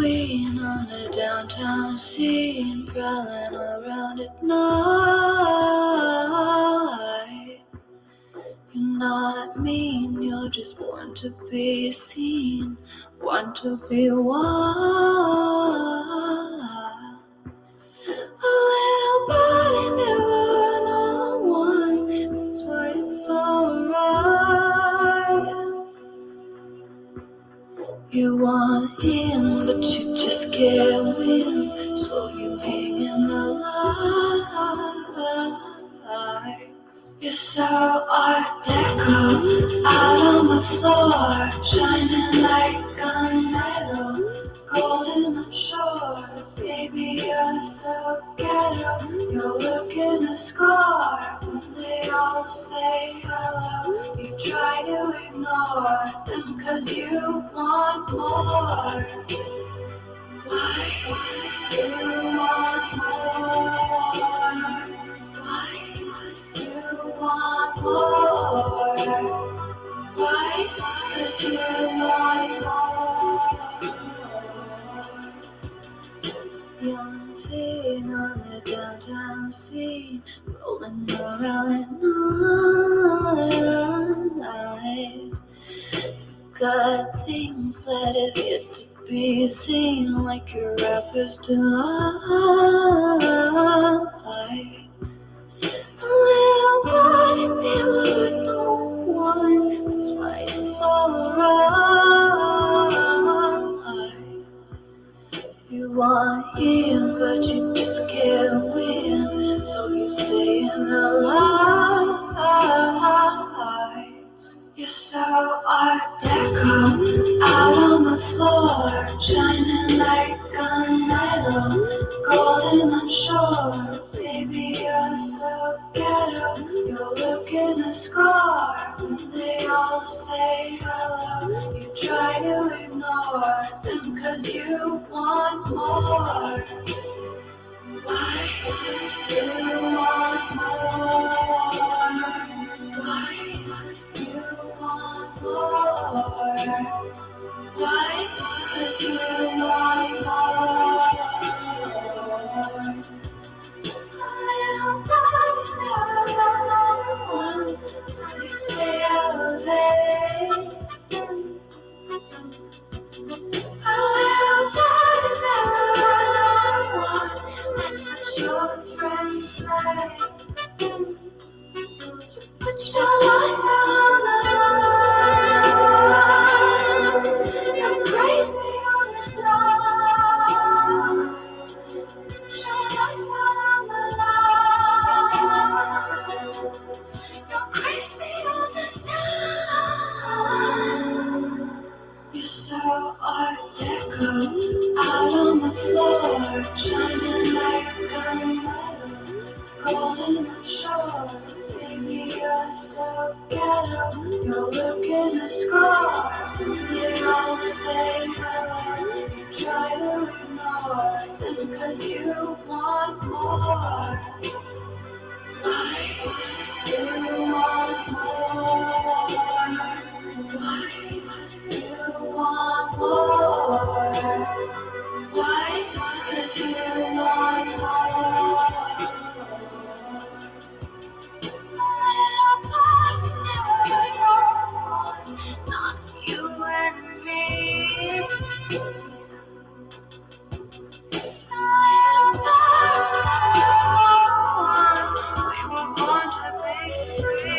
queen on the downtown scene, prowling around at night. You're not mean, you're just born to be seen, born to be wild. A little body never know one, that's why it's alright. You want in, but you just can't win, so you hang in the lights. You're so Art Deco, out on the floor, shining like gunmetal, golden offshore. Baby, you're so ghetto, you're looking to score. When they all say hello, you try to ignore them, 'cause you want more. Why you want more? Why you want more? Why? 'Cause you want more. Young thing on the downtown scene, rolling around at night. Got things that have yet to be seen, like your rapper's delight. A little body never with no one, that's why it's alright. You want in, but you just can't win, so you stay in the lights. You're so Art Deco, out on the floor, shining like gunmetal, golden offshore. Baby, you're so ghetto, you're looking to score. When they all say hello, you try to ignore them, 'cause you want more. Why you want more? Why you want more? Why? 'Cause you want more. So you stay out late. A little body never one, that's what your friends say. You put your life out on the line. You're crazy on the time. Put your life out on the line. You're crazy all the time. You're so Art Deco, out on the floor, shining like gunmetal, golden offshore. Baby, you're so ghetto, you're looking to score. When they all say hello, you try to ignore them, 'cause you want more. Why you want more? Why you want more? Why? 'Cause you want more. Little body never know one, not you and me. Little body never know one, we were born to be free.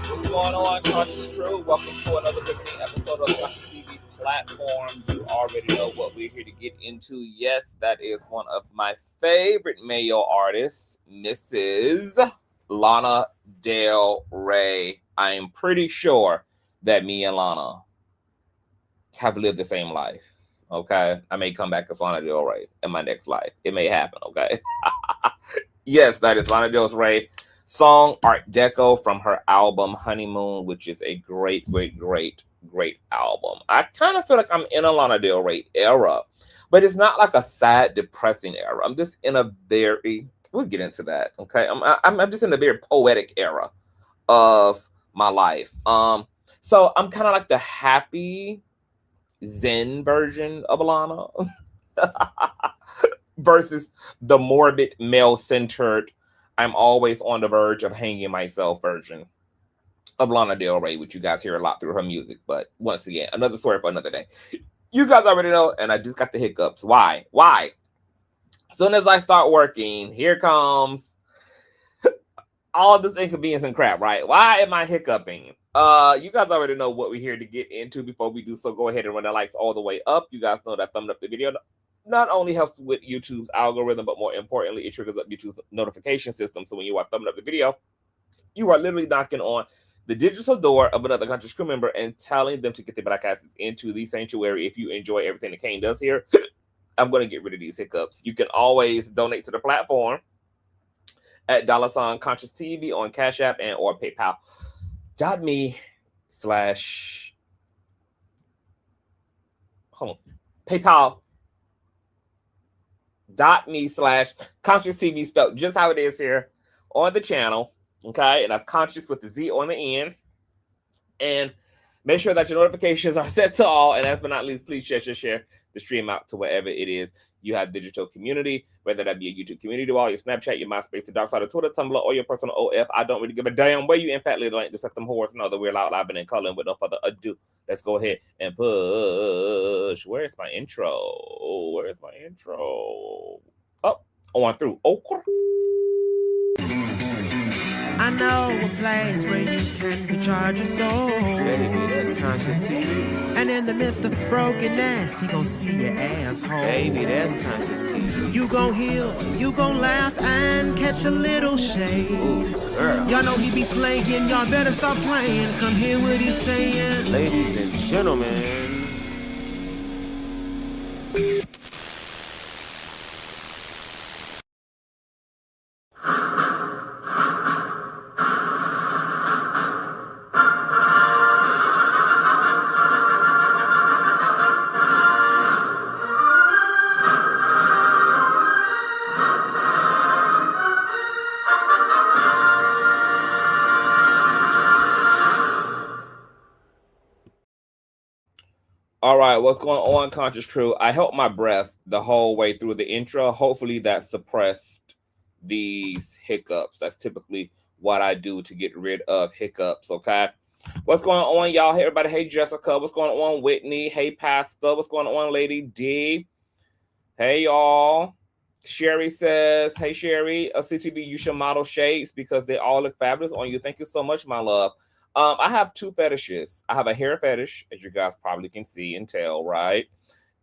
What's going on, Conscious Crew? Welcome to another beginning episode of Consciouztv platform. You already know what we're here to get into. Yes, that is one of my favorite male artists, Mrs. Lana Del Rey. I am pretty sure that me and Lana have lived the same life. Okay, I may come back as Lana Del Rey in my next life. It may happen. Okay. Yes, that is Lana Del Rey. song Art Deco from her album Honeymoon, which is a great album. I kind of feel like I'm in a Lana Del Rey era, but it's not like a sad, depressing era. I'm just in a very, we'll get into that, okay? I'm just in a very poetic era of my life. So I'm kind of like the happy Zen version of Lana versus the morbid, male-centered, I'm always on the verge of hanging myself version of Lana Del Rey, which you guys hear a lot through her music. But once again, another story for another day. You guys already know, and I just got the hiccups. Why? As soon as I start working, here comes all this inconvenience and crap, right? Why am I hiccuping? You guys already know what we're here to get into. Before we do so, go ahead and run the likes all the way up. You guys know that thumbs up the video not only helps with YouTube's algorithm, but more importantly, it triggers up YouTube's notification system. So when you are thumbing up the video, you are literally knocking on the digital door of another Conscious crew member and telling them to get their broadcasts into the sanctuary. If you enjoy everything that Kane does here, I'm going to get rid of these hiccups. You can always donate to the platform at $Consciouztv on Cash App and or PayPal.me/ PayPal.me/Consciouztv, spelled just how it is here on the channel. Okay, and that's conscious with the Z on the end. And make sure that your notifications are set to all. And last but not least, please share the stream out to wherever it is you have digital community, whether that be a YouTube community wall, your Snapchat, your MySpace, the dark side of Twitter, Tumblr, or your personal OF. I don't really give a damn where you impact the link to set them whores know that we're loud, live, and color. With no further ado, let's go ahead and push. Where's my intro? Up, on through. I know a place where you can recharge your soul. Baby, that's Consciouztv. And in the midst of brokenness, he gon' see your asshole. Baby, that's Consciouztv. You gon' heal, you gon' laugh and catch a little shade. Ooh, girl. Y'all know he be slaying, y'all better stop playing. Come hear what he's saying. Ladies and gentlemen. All right, what's going on, Conscious Crew? I held my breath the whole way through the intro. Hopefully that suppressed these hiccups. That's typically what I do to get rid of hiccups, okay? What's going on, y'all? Hey, everybody. Hey, Jessica. What's going on, Whitney? Hey, Pastor. What's going on, Lady D? Hey, y'all. Sherry says, hey, Sherry, CTV, you should model shades because they all look fabulous on you. Thank you so much, my love. I have two fetishes. I have a hair fetish, as you guys probably can see and tell, right?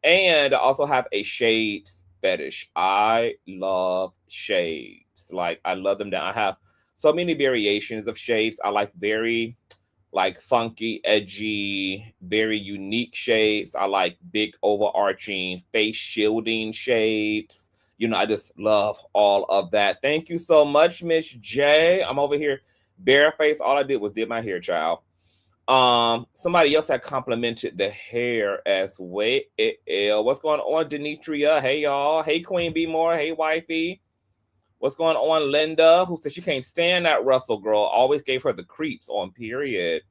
And I also have a shades fetish. I love shades. Like, I love them down. I have so many variations of shades. I like very, like, funky, edgy, very unique shades. I like big, overarching, face shielding shades. You know, I just love all of that. Thank you so much, Miss J. I'm over here bareface. All I did was did my hair, child. Somebody else had complimented the hair as well. What's going on, Denitria? Hey, y'all. Hey, Queen B More. Hey, wifey. What's going on, Linda, who said she can't stand that Russell girl. Always gave her the creeps on period.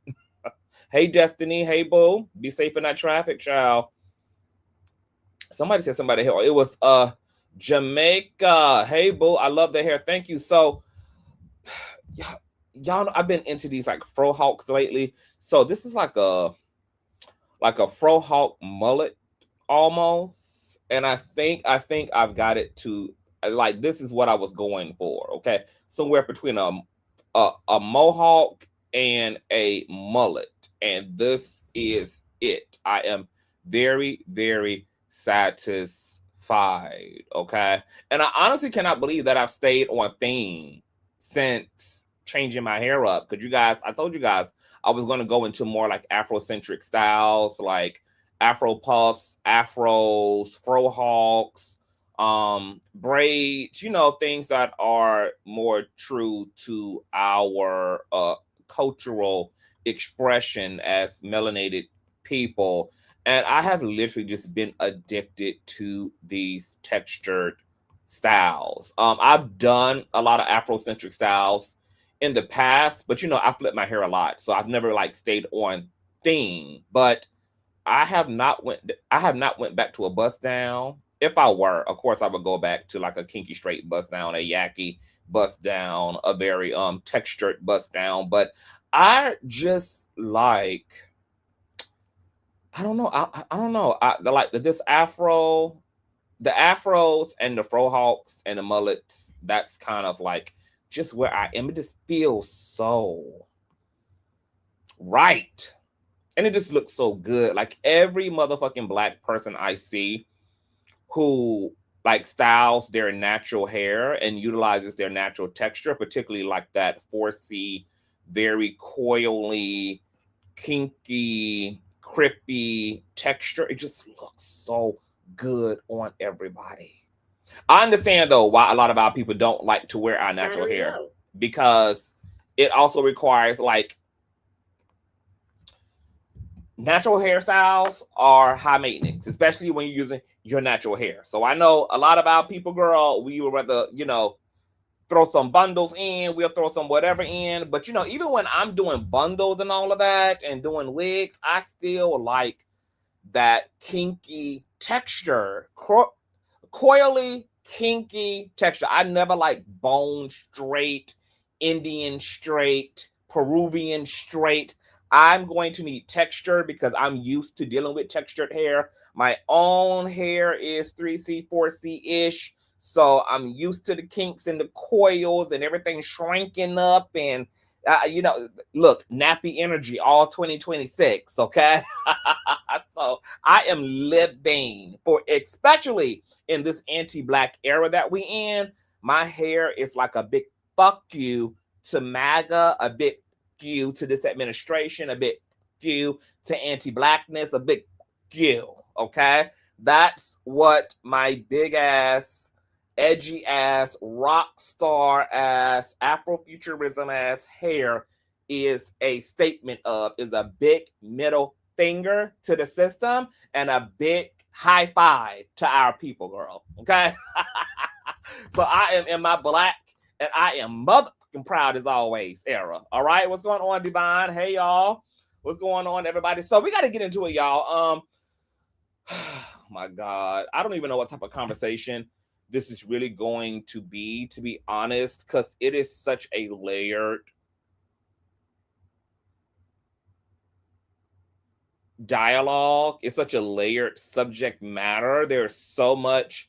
Hey, Destiny. Hey, boo. Be safe in that traffic, child. Somebody said somebody here. It was Jamaica. Hey, boo. I love the hair. Thank you. So, y'all know I've been into these like fro hawks lately. So this is like a fro hawk mullet almost. And I think I've got it to, like, this is what I was going for. Okay. Somewhere between a mohawk and a mullet. And this is it. I am very, very satisfied. Okay. And I honestly cannot believe that I've stayed on theme since changing my hair up, because you guys, I told you guys I was going to go into more like Afrocentric styles, like Afro puffs, afros, fro hawks, braids, you know, things that are more true to our cultural expression as melanated people. And I have literally just been addicted to these textured styles. I've done a lot of Afrocentric styles in the past, but you know, I flip my hair a lot, so I've never like stayed on theme. But I have not went back to a bust down. If I were, of course, I would go back to like a kinky straight bust down, a yaki bust down, a very textured bust down. But I just like, I don't know. I don't know. I like this afro, the afros and the frohawks and the mullets. That's kind of like just where I am. It just feels so right. And it just looks so good. Like every motherfucking Black person I see who like styles their natural hair and utilizes their natural texture, particularly like that 4C, very coily, kinky, crippy texture. It just looks so good on everybody. I understand though why a lot of our people don't like to wear our natural hair, because it also requires like, natural hairstyles are high maintenance, especially when you're using your natural hair. So I know a lot of our people, girl, we would rather, you know, throw some bundles in, we'll throw some whatever in. But, you know, even when I'm doing bundles and all of that and doing wigs, I still like that kinky texture, coily, kinky texture. I never like bone straight, Indian straight, Peruvian straight. I'm going to need texture because I'm used to dealing with textured hair. My own hair is 3C, 4C-ish. So I'm used to the kinks and the coils and everything shrinking up. And, you know, look, nappy energy all 2026, okay? So I am living for, especially in this anti-Black era that we in, my hair is like a big fuck you to MAGA, a big you to this administration, a big you to anti-Blackness, a big you, okay? That's what my big ass, edgy ass, rock star ass, Afrofuturism ass hair is a statement of, is a big middle finger to the system and a big high five to our people, girl, okay? So I am in my Black and I am motherfucking proud as always era. All right, what's going on, Divine? Hey, y'all. What's going on, everybody? So we got to get into it, y'all. My God, I don't even know what type of conversation this is really going to be honest, because it is such a layered dialogue. It's such a layered subject matter. There's so much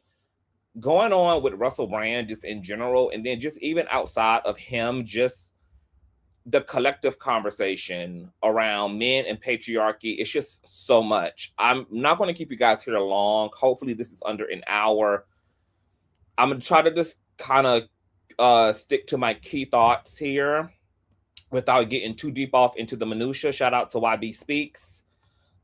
going on with Russell Brand just in general, and then just even outside of him, just the collective conversation around men and patriarchy. It's just so much. I'm not going to keep you guys here long. Hopefully this is under an hour. I'm going to try to just kind of stick to my key thoughts here without getting too deep off into the minutia. Shout out to YB Speaks.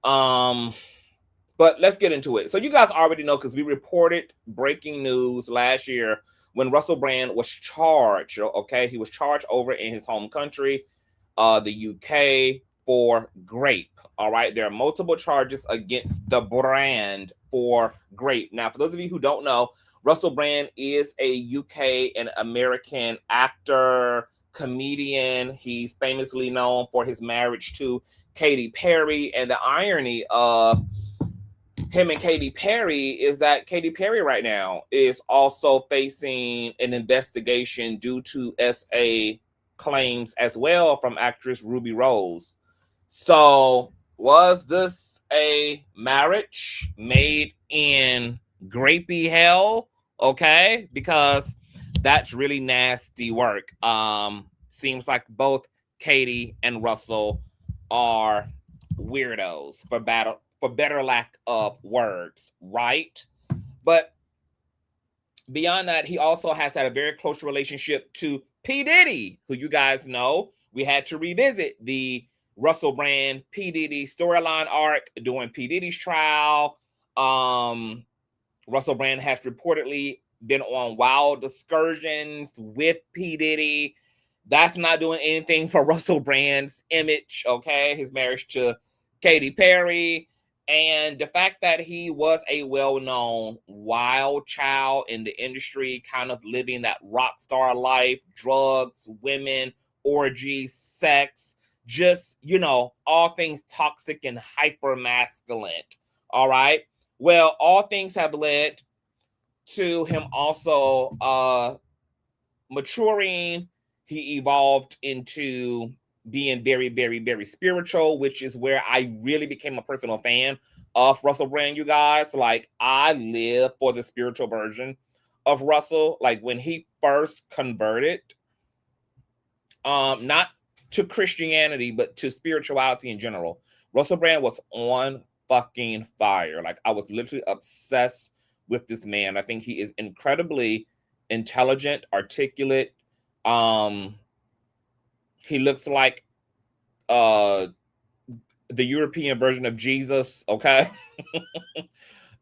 But let's get into it. So you guys already know, because we reported breaking news last year when Russell Brand was charged, okay? He was charged over in his home country, the UK, for grape, all right? There are multiple charges against the brand for grape. Now, for those of you who don't know, Russell Brand is a UK and American actor, comedian. He's famously known for his marriage to Katy Perry, and the irony of him and Katy Perry is that Katy Perry right now is also facing an investigation due to SA claims as well from actress Ruby Rose. So was this a marriage made in grapey hell? Okay, because that's really nasty work. Seems like both Katy and Russell are weirdos, for better lack of words, right? But beyond that, he also has had a very close relationship to P. Diddy, who you guys know. We had to revisit the Russell Brand P. Diddy storyline arc during P. Diddy's trial. Russell Brand has reportedly been on wild excursions with P. Diddy. That's not doing anything for Russell Brand's image, okay? His marriage to Katy Perry. And the fact that he was a well-known wild child in the industry, kind of living that rock star life, drugs, women, orgies, sex, just, you know, all things toxic and hyper masculine. All right. Well, all things have led to him also maturing. He evolved into being very, very, very spiritual, which is where I really became a personal fan of Russell Brand, you guys. Like, I live for the spiritual version of Russell. Like, when he first converted, not to Christianity, but to spirituality in general, Russell Brand was on fucking fire. Like, I was literally obsessed with this man. I think he is incredibly intelligent, articulate. He looks like the European version of Jesus, okay?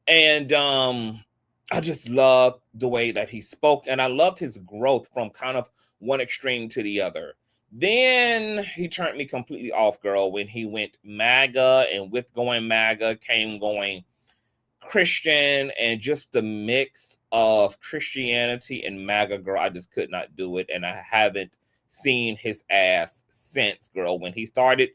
And I just love the way that he spoke, and I loved his growth from kind of one extreme to the other. Then he turned me completely off, girl, when he went MAGA, and with going MAGA came going Christian, and just the mix of Christianity and MAGA, girl, I just could not do it, and I haven't seen his ass since, girl. When he started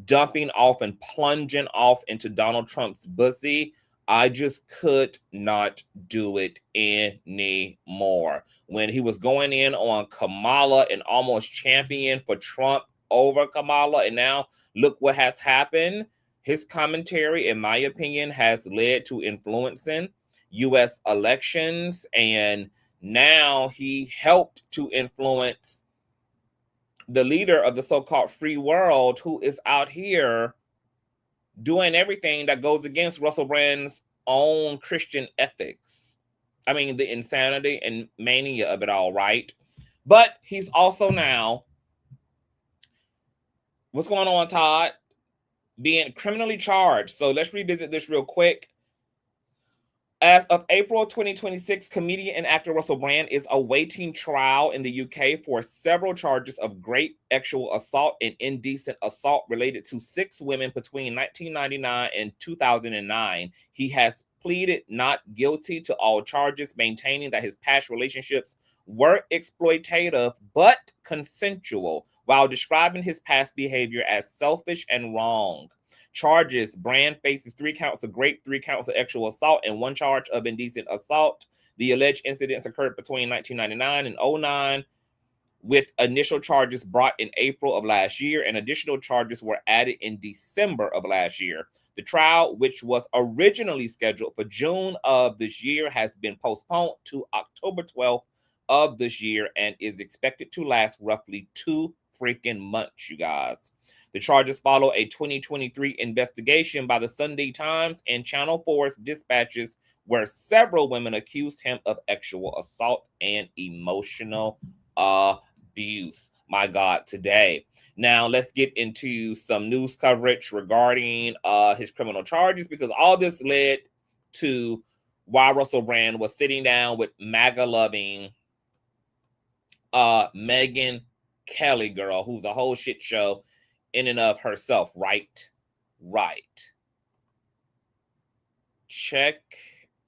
dumping off and plunging off into Donald Trump's pussy, I just could not do it anymore. When he was going in on Kamala and almost championing for Trump over Kamala, and now look what has happened. His commentary, in my opinion, has led to influencing U.S. elections, and now he helped to influence the leader of the so-called free world, who is out here doing everything that goes against Russell Brand's own Christian ethics. I mean, the insanity and mania of it all, right? But he's also now, what's going on, Todd? Being criminally charged. So let's revisit this real quick. As of April 2026, comedian and actor Russell Brand is awaiting trial in the UK for several charges of great sexual assault and indecent assault related to 6 women between 1999 and 2009. He has pleaded not guilty to all charges, maintaining that his past relationships were exploitative but consensual, while describing his past behavior as selfish and wrong. Charges: Brand faces 3 counts of rape, 3 counts of sexual assault, and 1 charge of indecent assault. The alleged incidents occurred between 1999 and 2009, with initial charges brought in April of last year, and additional charges were added in December of last year. The trial, which was originally scheduled for June of this year, has been postponed to October 12th of this year and is expected to last roughly 2 freaking months, you guys. The charges follow a 2023 investigation by the Sunday Times and Channel 4's dispatches, where several women accused him of sexual assault and emotional abuse. My God, today. Now, let's get into some news coverage regarding his criminal charges, because all this led to why Russell Brand was sitting down with MAGA-loving Megyn Kelly, girl, who's a whole shit show in and of herself, right? Right. Check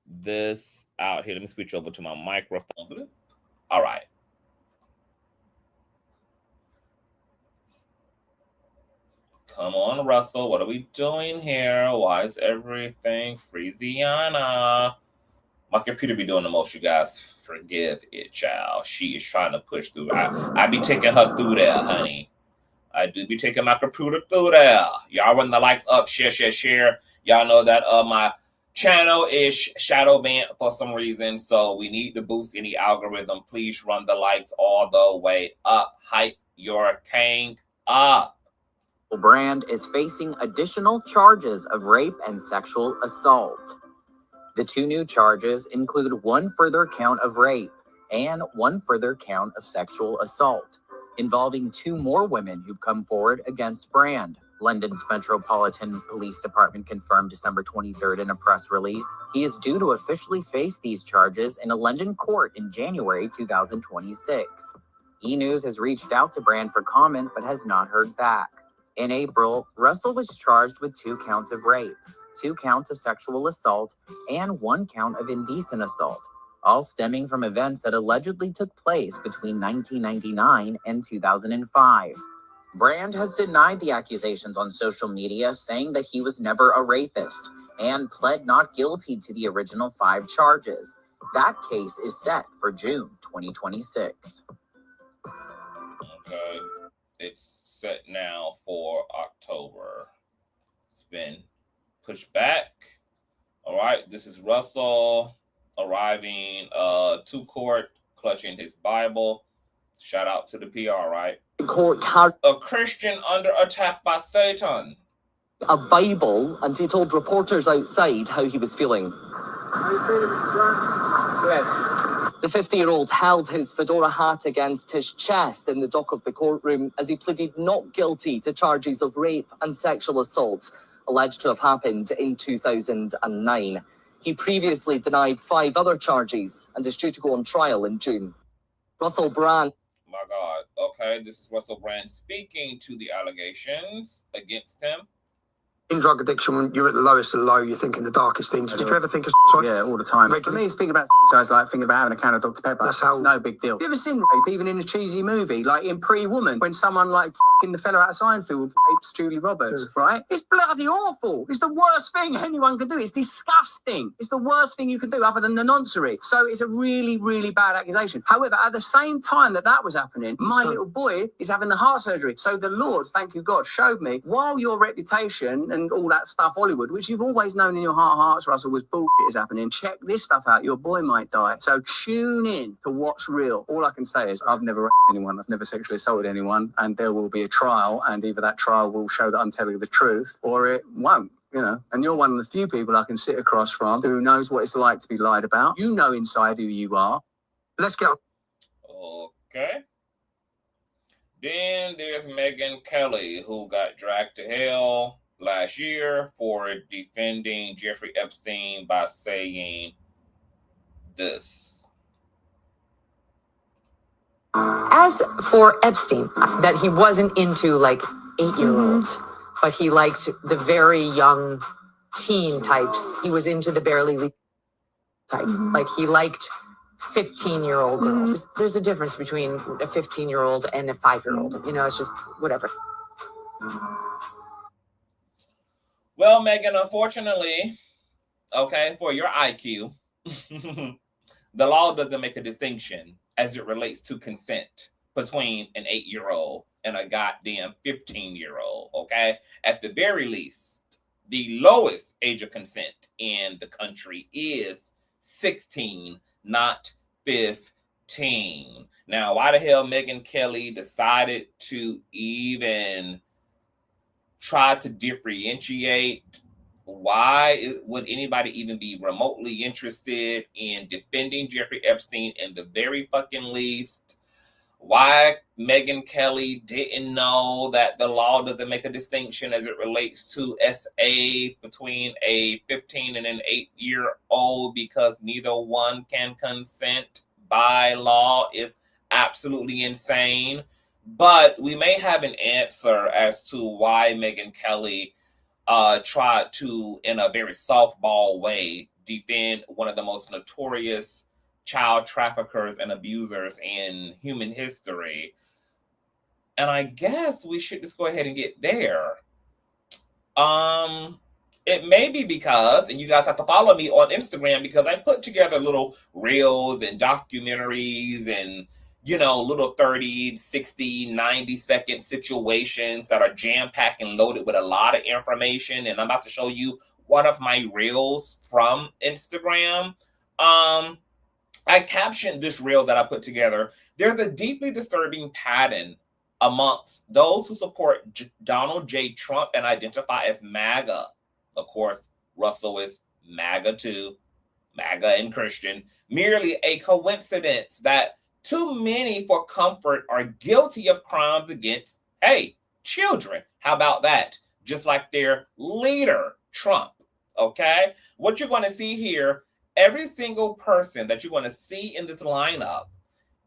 this out here. Let me switch over to my microphone. All right. Come on, Russell. What are we doing here? Why is everything Freeziana? My computer be doing the most, you guys. Forgive it, child. She is trying to push through. I be taking her through there, honey. I do be taking my computer through there. Y'all run the likes up, share. Y'all know that my channel is shadow banned for some reason, so we need to boost any algorithm. Please run the likes all the way up. Hype your king up. Brand is facing additional charges of rape and sexual assault. The 2 new charges include 1 further count of rape and 1 further count of sexual assault, involving 2 more women who've come forward against Brand. London's Metropolitan Police Department confirmed December 23rd in a press release. He is due to officially face these charges in a London court in January 2026. E-News has reached out to Brand for comment but has not heard back. In April, Russell was charged with 2 counts of rape, 2 counts of sexual assault, and 1 count of indecent assault, all stemming from events that allegedly took place between 1999 and 2005. Brand has denied the accusations on social media, saying that he was never a rapist and pled not guilty to the original 5 charges. That case is set for June 2026. Okay, it's set now for October. It's been pushed back. All right, this is Russell arriving to court, clutching his Bible. Shout out to the PR, right? Court carried A Christian under attack by Satan. a Bible, and he told reporters outside how he was feeling. Are you feeling, Mr. Brown? Yes. The 50-year-old held his fedora hat against his chest in the dock of the courtroom as he pleaded not guilty to charges of rape and sexual assault alleged to have happened in 2009. He previously denied 5 other charges and is due to go on trial in June. Russell Brand. My God. Okay, this is Russell Brand speaking to the allegations against him. In drug addiction, when you're at the lowest of the low, you're thinking the darkest things. Did you ever think of suicide? Yeah, all the time. Regularly? For me, it's thinking about suicide like thinking about having a can of Dr. Pepper. That's how- It's no big deal. Have you ever seen rape, even in a cheesy movie, like in Pretty Woman, when someone like f***ing the fella out of Seinfeld rapes Julie Roberts, right? It's bloody awful. It's the worst thing anyone can do. It's disgusting. It's the worst thing you can do other than the noncery. So it's a really, really bad accusation. However, at the same time that was happening, my little boy is having the heart surgery. So the Lord, thank you God, showed me, while your reputation and all that stuff, Hollywood, which you've always known in your heart of hearts, Russell, was bullshit is happening. Check this stuff out. Your boy might die. So tune in to what's real. All I can say is I've never raped anyone. I've never sexually assaulted anyone. And there will be a trial. And either that trial will show that I'm telling the truth or it won't. You know, and you're one of the few people I can sit across from who knows what it's like to be lied about. You know inside who you are. Let's get on. Okay. Then there's Megyn Kelly, who got dragged to hell last year for defending Jeffrey Epstein by saying this. As for Epstein, that he wasn't into like 8-year-olds, but he liked the very young teen types. He was into the barely legal type. Like he liked 15-year-old girls. There's a difference between a 15-year-old and a 5-year-old. You know, it's just whatever. Well, Megyn, unfortunately, okay, for your IQ, the law doesn't make a distinction as it relates to consent between an 8-year-old and a goddamn 15-year-old, okay? At the very least, the lowest age of consent in the country is 16, not 15. Now, why the hell Megyn Kelly decided to even try to differentiate? Why would anybody even be remotely interested in defending Jeffrey Epstein in the very fucking least? Why Megyn Kelly didn't know that the law doesn't make a distinction as it relates to SA between a 15 and an 8-year-old because neither one can consent by law is absolutely insane. But we may have an answer as to why Megyn Kelly tried to, in a very softball way, defend one of the most notorious child traffickers and abusers in human history. And I guess we should just go ahead and get there. It may be because, and you guys have to follow me on Instagram because I put together little reels and documentaries and, you know, little 30, 60, 90-second situations that are jam-packed and loaded with a lot of information. And I'm about to show you one of my reels from Instagram. I captioned this reel that I put together. There's a deeply disturbing pattern amongst those who support Donald J. Trump and identify as MAGA. Of course, Russell is MAGA too, MAGA and Christian. Merely a coincidence that too many for comfort are guilty of crimes against, hey, children. How about that? just like their leader, Trump. Okay? What you're going to see here, every single person that you're going to see in this lineup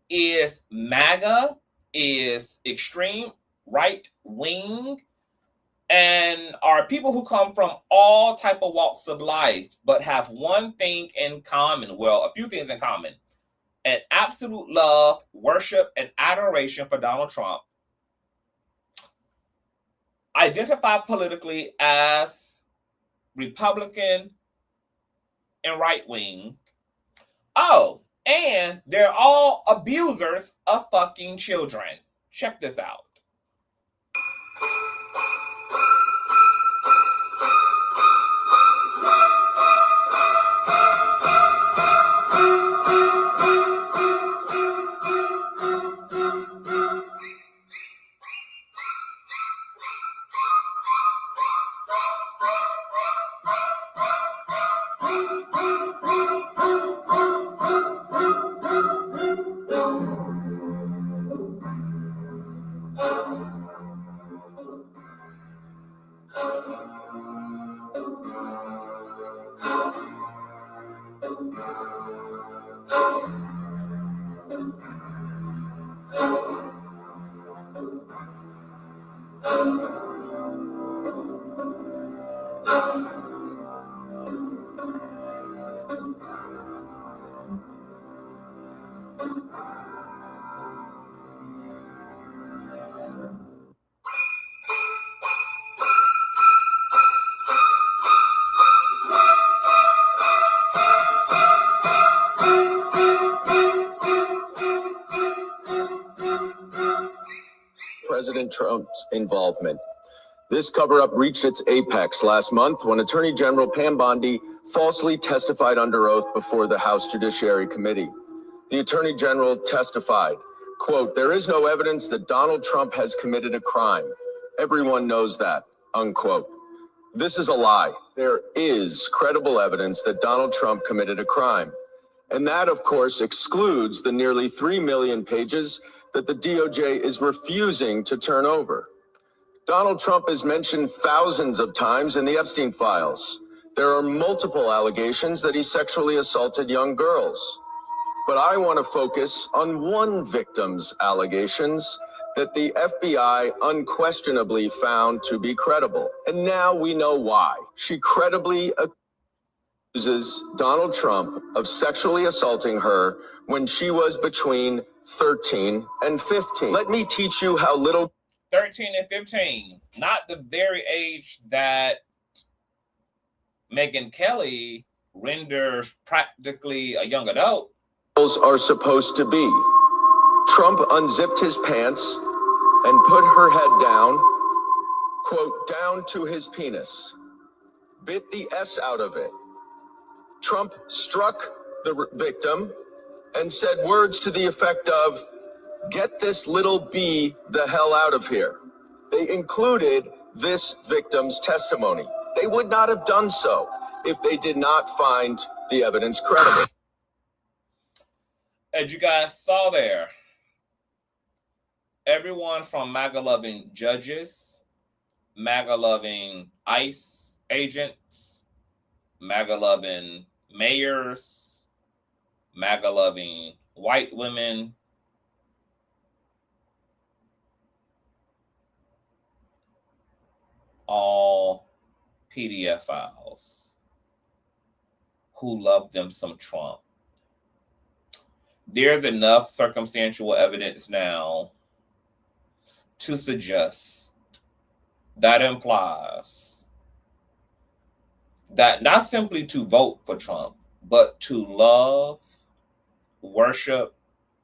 is MAGA, is extreme right wing, and are people who come from all type of walks of life, but have one thing in common. Well, a few things in common. An absolute love, worship, and adoration for Donald Trump. Identify politically as Republican and right wing. Oh, and they're all abusers of fucking children. Check this out. President Trump's involvement. This cover-up reached its apex last month when Attorney General Pam Bondi falsely testified under oath before the House Judiciary Committee. The Attorney General testified, quote, "There is no evidence that Donald Trump has committed a crime. Everyone knows that," unquote. This is a lie. There is credible evidence that Donald Trump committed a crime. And that, of course, excludes the nearly 3 million pages that the DOJ is refusing to turn over. Donald Trump is mentioned thousands of times in the Epstein files. There are multiple allegations that he sexually assaulted young girls. But I want to focus on one victim's allegations that the FBI unquestionably found to be credible. And now we know why. She credibly accuses Donald Trump of sexually assaulting her when she was between 13 and 15. Let me teach you how little 13 and 15, not the very age that Megyn Kelly renders practically a young adult. Girls are supposed to be. Trump unzipped his pants and put her head down, quote, down to his penis, bit the S out of it. Trump struck the victim and said words to the effect of, "Get this little B the hell out of here." They included this victim's testimony. They would not have done so if they did not find the evidence credible. As you guys saw there, everyone from MAGA-loving judges, MAGA-loving ICE agents, MAGA-loving mayors, MAGA-loving white women, all PDF files who love them some Trump. There's enough circumstantial evidence now to suggest that implies that not simply to vote for Trump, but to love, worship,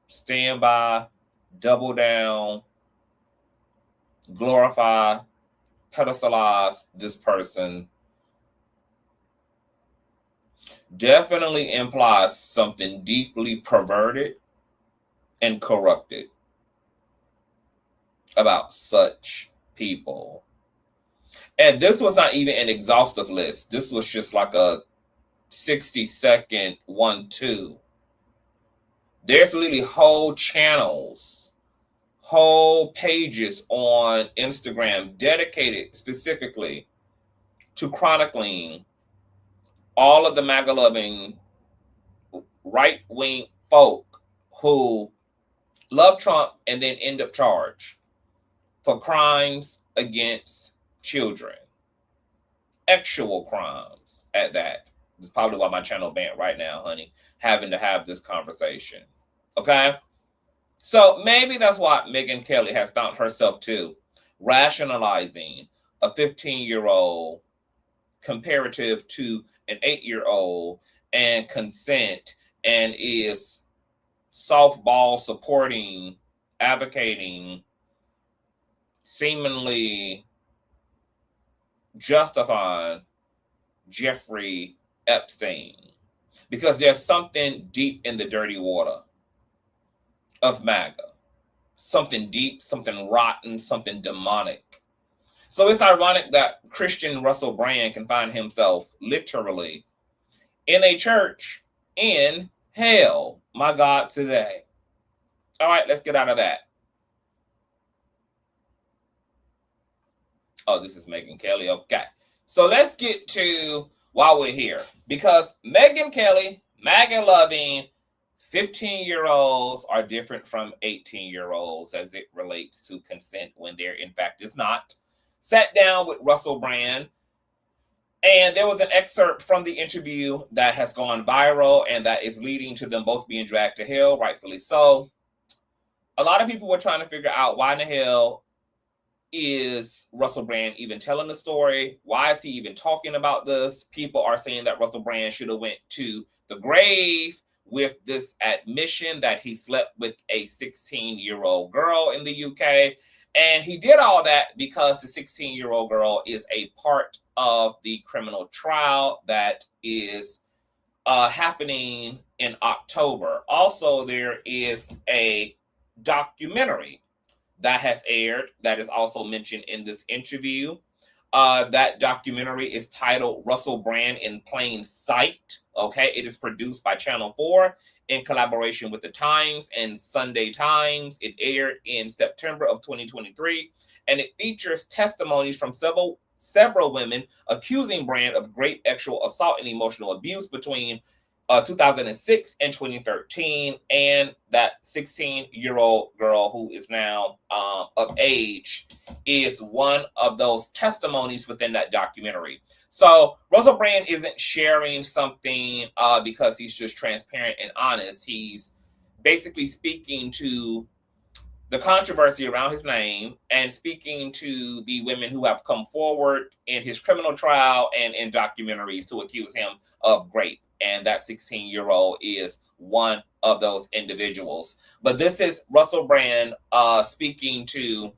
stand by, double down, glorify, pedestalize this person definitely implies something deeply perverted and corrupted about such people. And this was not even an exhaustive list. This was just like a 60-second 1-2. There's literally whole channels, whole pages on Instagram dedicated specifically to chronicling all of the MAGA-loving right-wing folk who love Trump and then end up charged for crimes against children. Actual crimes at that. That's probably why my channel banned right now, honey, having to have this conversation. Okay? So maybe that's why Megyn Kelly has found herself too, rationalizing a 15-year-old comparative to an 8-year-old and consent, and is softball supporting, advocating, seemingly justifying Jeffrey Epstein, because there's something deep in the dirty water of MAGA. Something deep, something rotten, something demonic. So it's ironic that Christian Russell Brand can find himself literally in a church in hell. My God, today. All right, let's get out of that. Oh, this is Megyn Kelly. Okay. So let's get to why we're here. Because Megyn Kelly, MAGA-loving 15-year-olds are different from 18-year-olds as it relates to consent when there, in fact, is not. Sat down with Russell Brand, and there was an excerpt from the interview that has gone viral and that is leading to them both being dragged to hell, rightfully so. A lot of people were trying to figure out why in the hell is Russell Brand even telling the story? Why is he even talking about this? People are saying that Russell Brand should have went to the grave with this admission that he slept with a 16-year-old girl in the UK. And he did all that because the 16-year-old girl is a part of the criminal trial that is happening in October. Also, there is a documentary that has aired that is also mentioned in this interview. That documentary is titled Russell Brand in Plain Sight. Okay, it is produced by Channel 4 in collaboration with The Times and Sunday Times. It aired in September of 2023, and it features testimonies from several women accusing Brand of great sexual assault and emotional abuse between 2006 and 2013, and that 16-year-old girl who is now of age is one of those testimonies within that documentary. So Russell Brand isn't sharing something because he's just transparent and honest. He's basically speaking to the controversy around his name and speaking to the women who have come forward in his criminal trial and in documentaries to accuse him of rape. And that 16-year-old is one of those individuals. But this is Russell Brand speaking to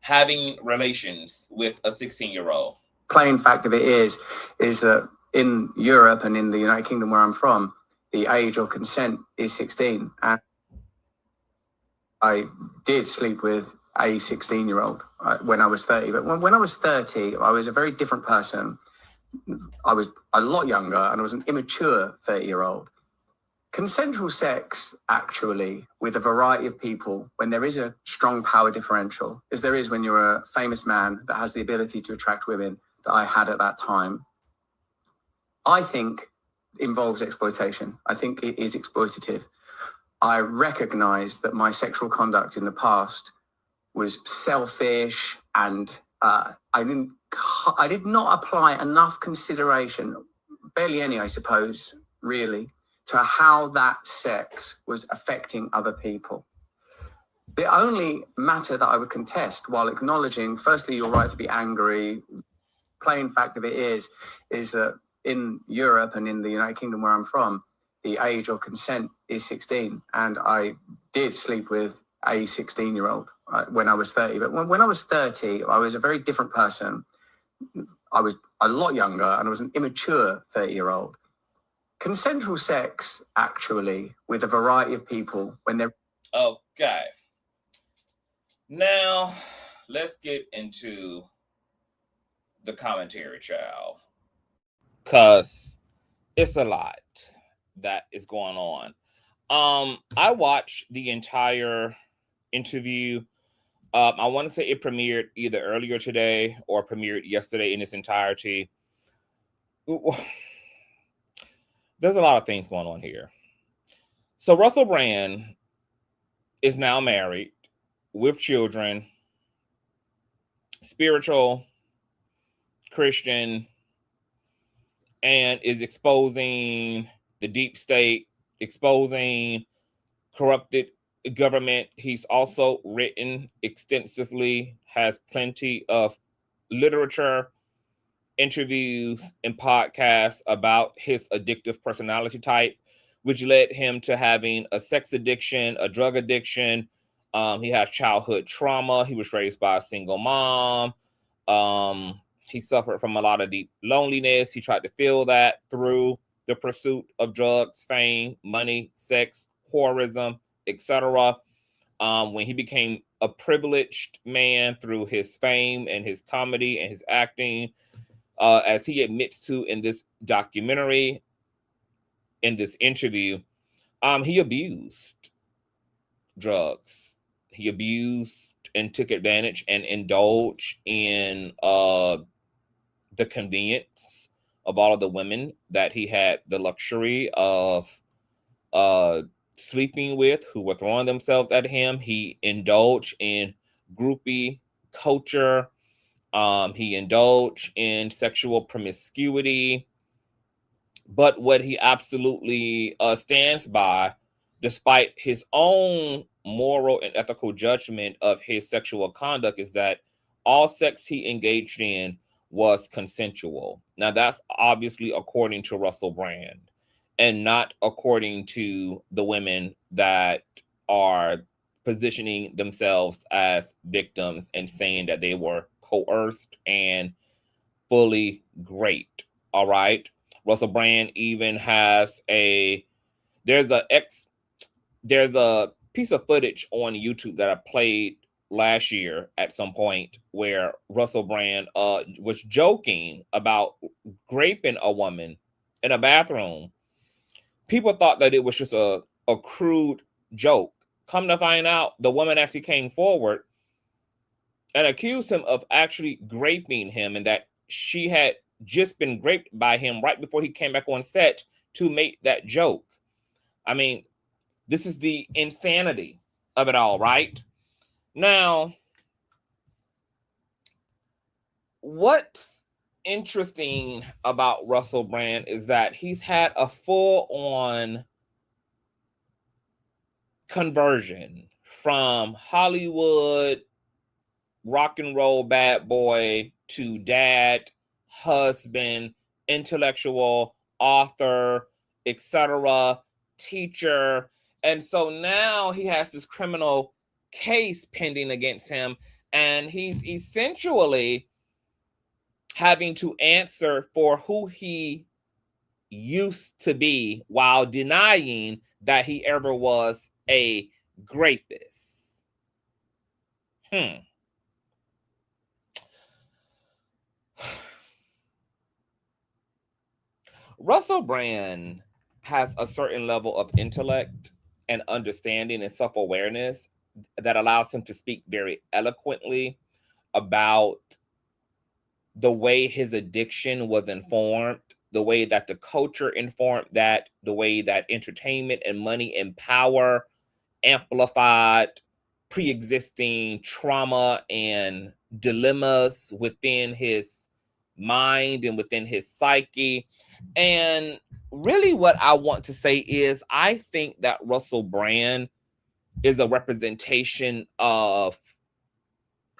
having relations with a 16-year-old. Plain fact of it is that in Europe and in the United Kingdom where I'm from, the age of consent is 16. And I did sleep with a 16-year-old when I was 30. But when I was 30, I was a very different person. I was a lot younger and I was an immature 30-year-old. Consensual sex, actually, with a variety of people, when there is a strong power differential, as there is when you're a famous man that has the ability to attract women that I had at that time, I think involves exploitation. I think it is exploitative. I recognize that my sexual conduct in the past was selfish and I did not apply enough consideration, barely any, I suppose, really, to how that sex was affecting other people. The only matter that I would contest, while acknowledging, firstly, your right to be angry, plain fact of it is that in Europe and in the United Kingdom where I'm from, the age of consent is 16. And I did sleep with a 16-year-old when I was 30. But when I was 30, I was a very different person. I was a lot younger and I was an immature 30-year-old. Consensual sex, actually, with a variety of people when they're... Okay. Now, let's get into the commentary, child. Because it's a lot that is going on. I watched the entire interview. I want to say it premiered either earlier today or premiered yesterday in its entirety. There's a lot of things going on here. So Russell Brand is now married with children, spiritual, Christian, and is exposing the deep state, exposing corrupted government. He's also written extensively, has plenty of literature, interviews, and podcasts about his addictive personality type, which led him to having a sex addiction, a drug addiction. He has childhood trauma. He was raised by a single mom. He suffered from a lot of deep loneliness. He tried to fill that through the pursuit of drugs, fame, money, sex, whorism, etc. When he became a privileged man through his fame and his comedy and his acting, as he admits to in this documentary, in this interview, he abused drugs. He abused and took advantage and indulged in the convenience of all of the women that he had the luxury of sleeping with, who were throwing themselves at him. He indulged in groupie culture. He indulged in sexual promiscuity. But what he absolutely stands by, despite his own moral and ethical judgment of his sexual conduct, is that all sex he engaged in was consensual. Now, that's obviously according to Russell Brand, and not according to the women that are positioning themselves as victims and saying that they were coerced and fully raped. All right. Russell Brand even has there's a piece of footage on YouTube that I played last year at some point where Russell Brand was joking about raping a woman in a bathroom. People thought that it was just a crude joke. Come to find out, the woman actually came forward and accused him of actually raping him, and that she had just been raped by him right before he came back on set to make that joke. I mean, this is the insanity of it all, right? Now, what's interesting about Russell Brand is that he's had a full-on conversion from Hollywood rock and roll bad boy to dad, husband, intellectual, author, etc., teacher. And so now he has this criminal case pending against him, and he's essentially having to answer for who he used to be while denying that he ever was a rapist. Russell Brand has a certain level of intellect and understanding and self-awareness that allows him to speak very eloquently about the way his addiction was informed, the way that the culture informed that, the way that entertainment and money and power amplified pre-existing trauma and dilemmas within his mind and within his psyche. And really what I want to say is I think that Russell Brand is a representation of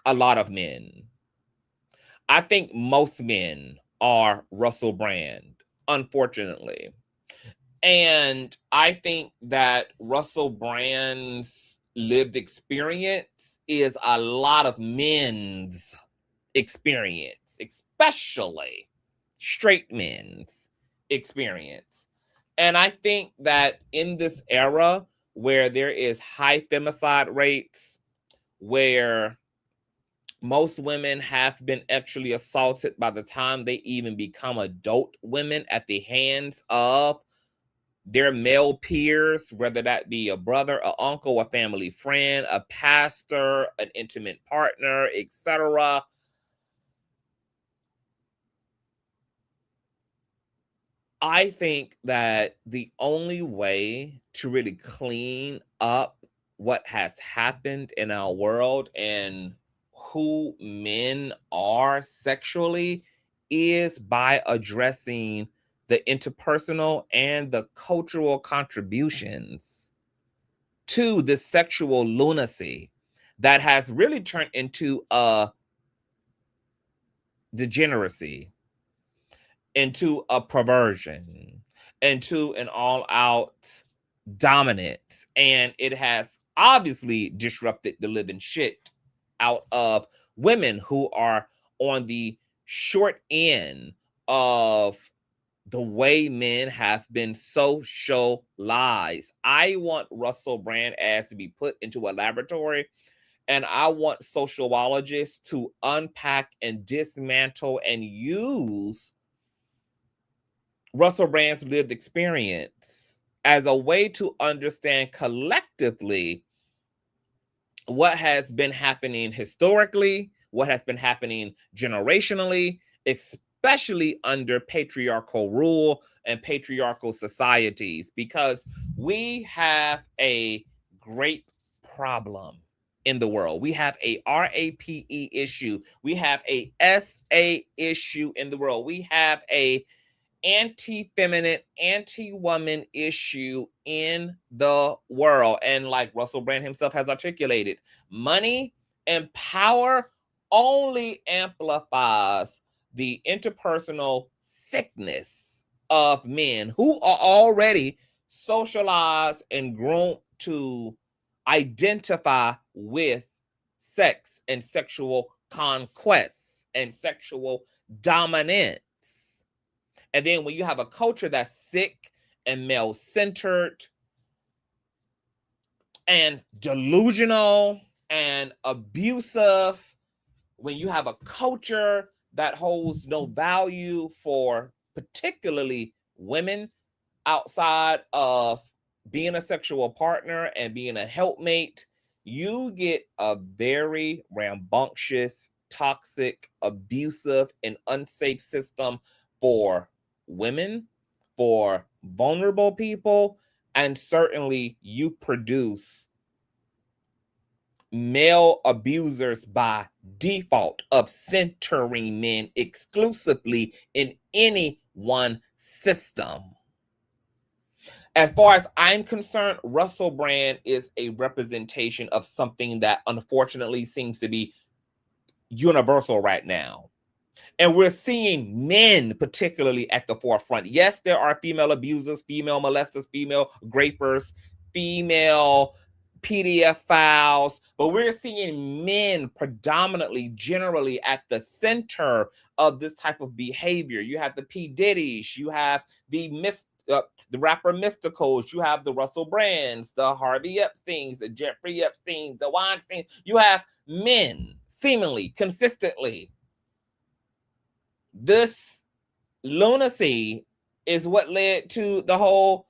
a lot of men. I think most men are Russell Brand, unfortunately. And I think that Russell Brand's lived experience is a lot of men's experience, especially straight men's experience. And I think that in this era where there is high femicide rates, where most women have been actually assaulted by the time they even become adult women at the hands of their male peers, whether that be a brother, an uncle, a family friend, a pastor, an intimate partner, etc. I think that the only way to really clean up what has happened in our world and who men are sexually is by addressing the interpersonal and the cultural contributions to the sexual lunacy that has really turned into a degeneracy, into a perversion, into an all-out dominance. And it has obviously disrupted the living shit out of women who are on the short end of the way men have been socialized. I want Russell Brand ass to be put into a laboratory, and I want sociologists to unpack and dismantle and use Russell Brand's lived experience as a way to understand collectively what has been happening historically, what has been happening generationally, especially under patriarchal rule and patriarchal societies, because we have a great problem in the world. We have a RAPE issue. We have a SA issue in the world. We have a anti-feminine, anti-woman issue in the world. And like Russell Brand himself has articulated, money and power only amplifies the interpersonal sickness of men who are already socialized and groomed to identify with sex and sexual conquests and sexual dominance. And then when you have a culture that's sick and male-centered and delusional and abusive, when you have a culture that holds no value for particularly women outside of being a sexual partner and being a helpmate, you get a very rambunctious, toxic, abusive, and unsafe system for women, for vulnerable people, and certainly you produce male abusers by default of centering men exclusively in any one system. As far as I'm concerned, Russell Brand is a representation of something that unfortunately seems to be universal right now. And we're seeing men particularly at the forefront. Yes, there are female abusers, female molesters, female grapers, female pedophiles, but we're seeing men predominantly, generally at the center of this type of behavior. You have the P. Diddy's, you have the rapper Mysticals, you have the Russell Brands, the Harvey Epsteins, the Jeffrey Epsteins, the Weinstein. You have men seemingly consistently. This lunacy is what led to the whole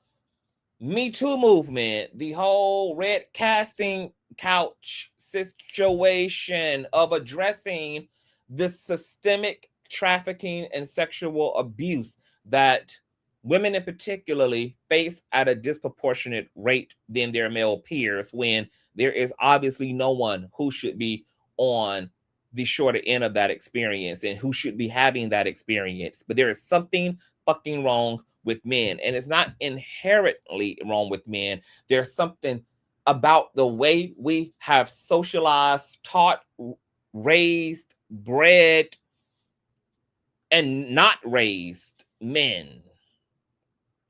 Me Too movement, the whole red casting couch situation of addressing the systemic trafficking and sexual abuse that women in particularly face at a disproportionate rate than their male peers, when there is obviously no one who should be on the shorter end of that experience and who should be having that experience. But there is something fucking wrong with men, and it's not inherently wrong with men. There's something about the way we have socialized, taught, raised, bred, and not raised men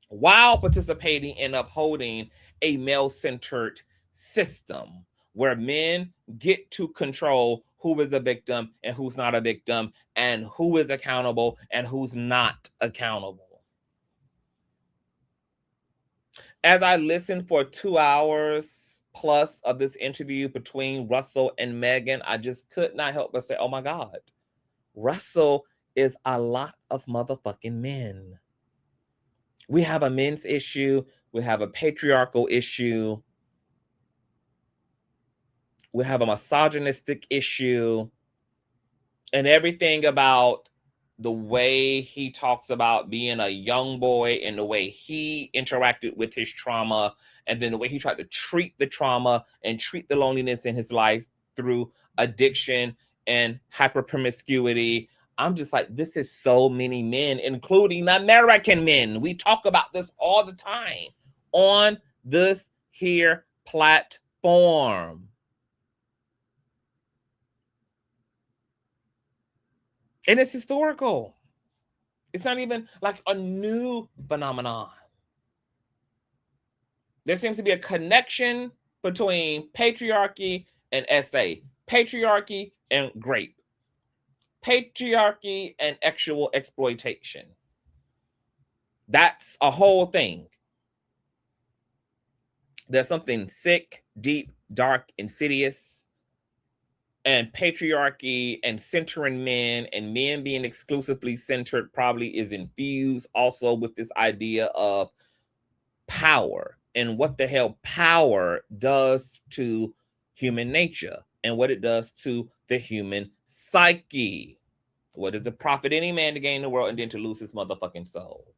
while participating in upholding a male-centered system where men get to control who is a victim and who's not a victim, and who is accountable and who's not accountable. As I listened for 2 hours plus of this interview between Russell and Megyn, I just could not help but say, oh my God, Russell is a lot of motherfucking men. We have a men's issue. We have a patriarchal issue. We have a misogynistic issue. And everything about the way he talks about being a young boy and the way he interacted with his trauma, and then the way he tried to treat the trauma and treat the loneliness in his life through addiction and hyperpromiscuity. I'm just like, this is so many men, including American men. We talk about this all the time on this here platform. And it's historical. It's not even like a new phenomenon. There seems to be a connection between patriarchy and SA, patriarchy and grape, patriarchy and sexual exploitation. That's a whole thing. There's something sick, deep, dark, insidious, and patriarchy and centering men and men being exclusively centered probably is infused also with this idea of power and what the hell power does to human nature and what it does to the human psyche. What does it profit any man to gain the world and then to lose his motherfucking soul?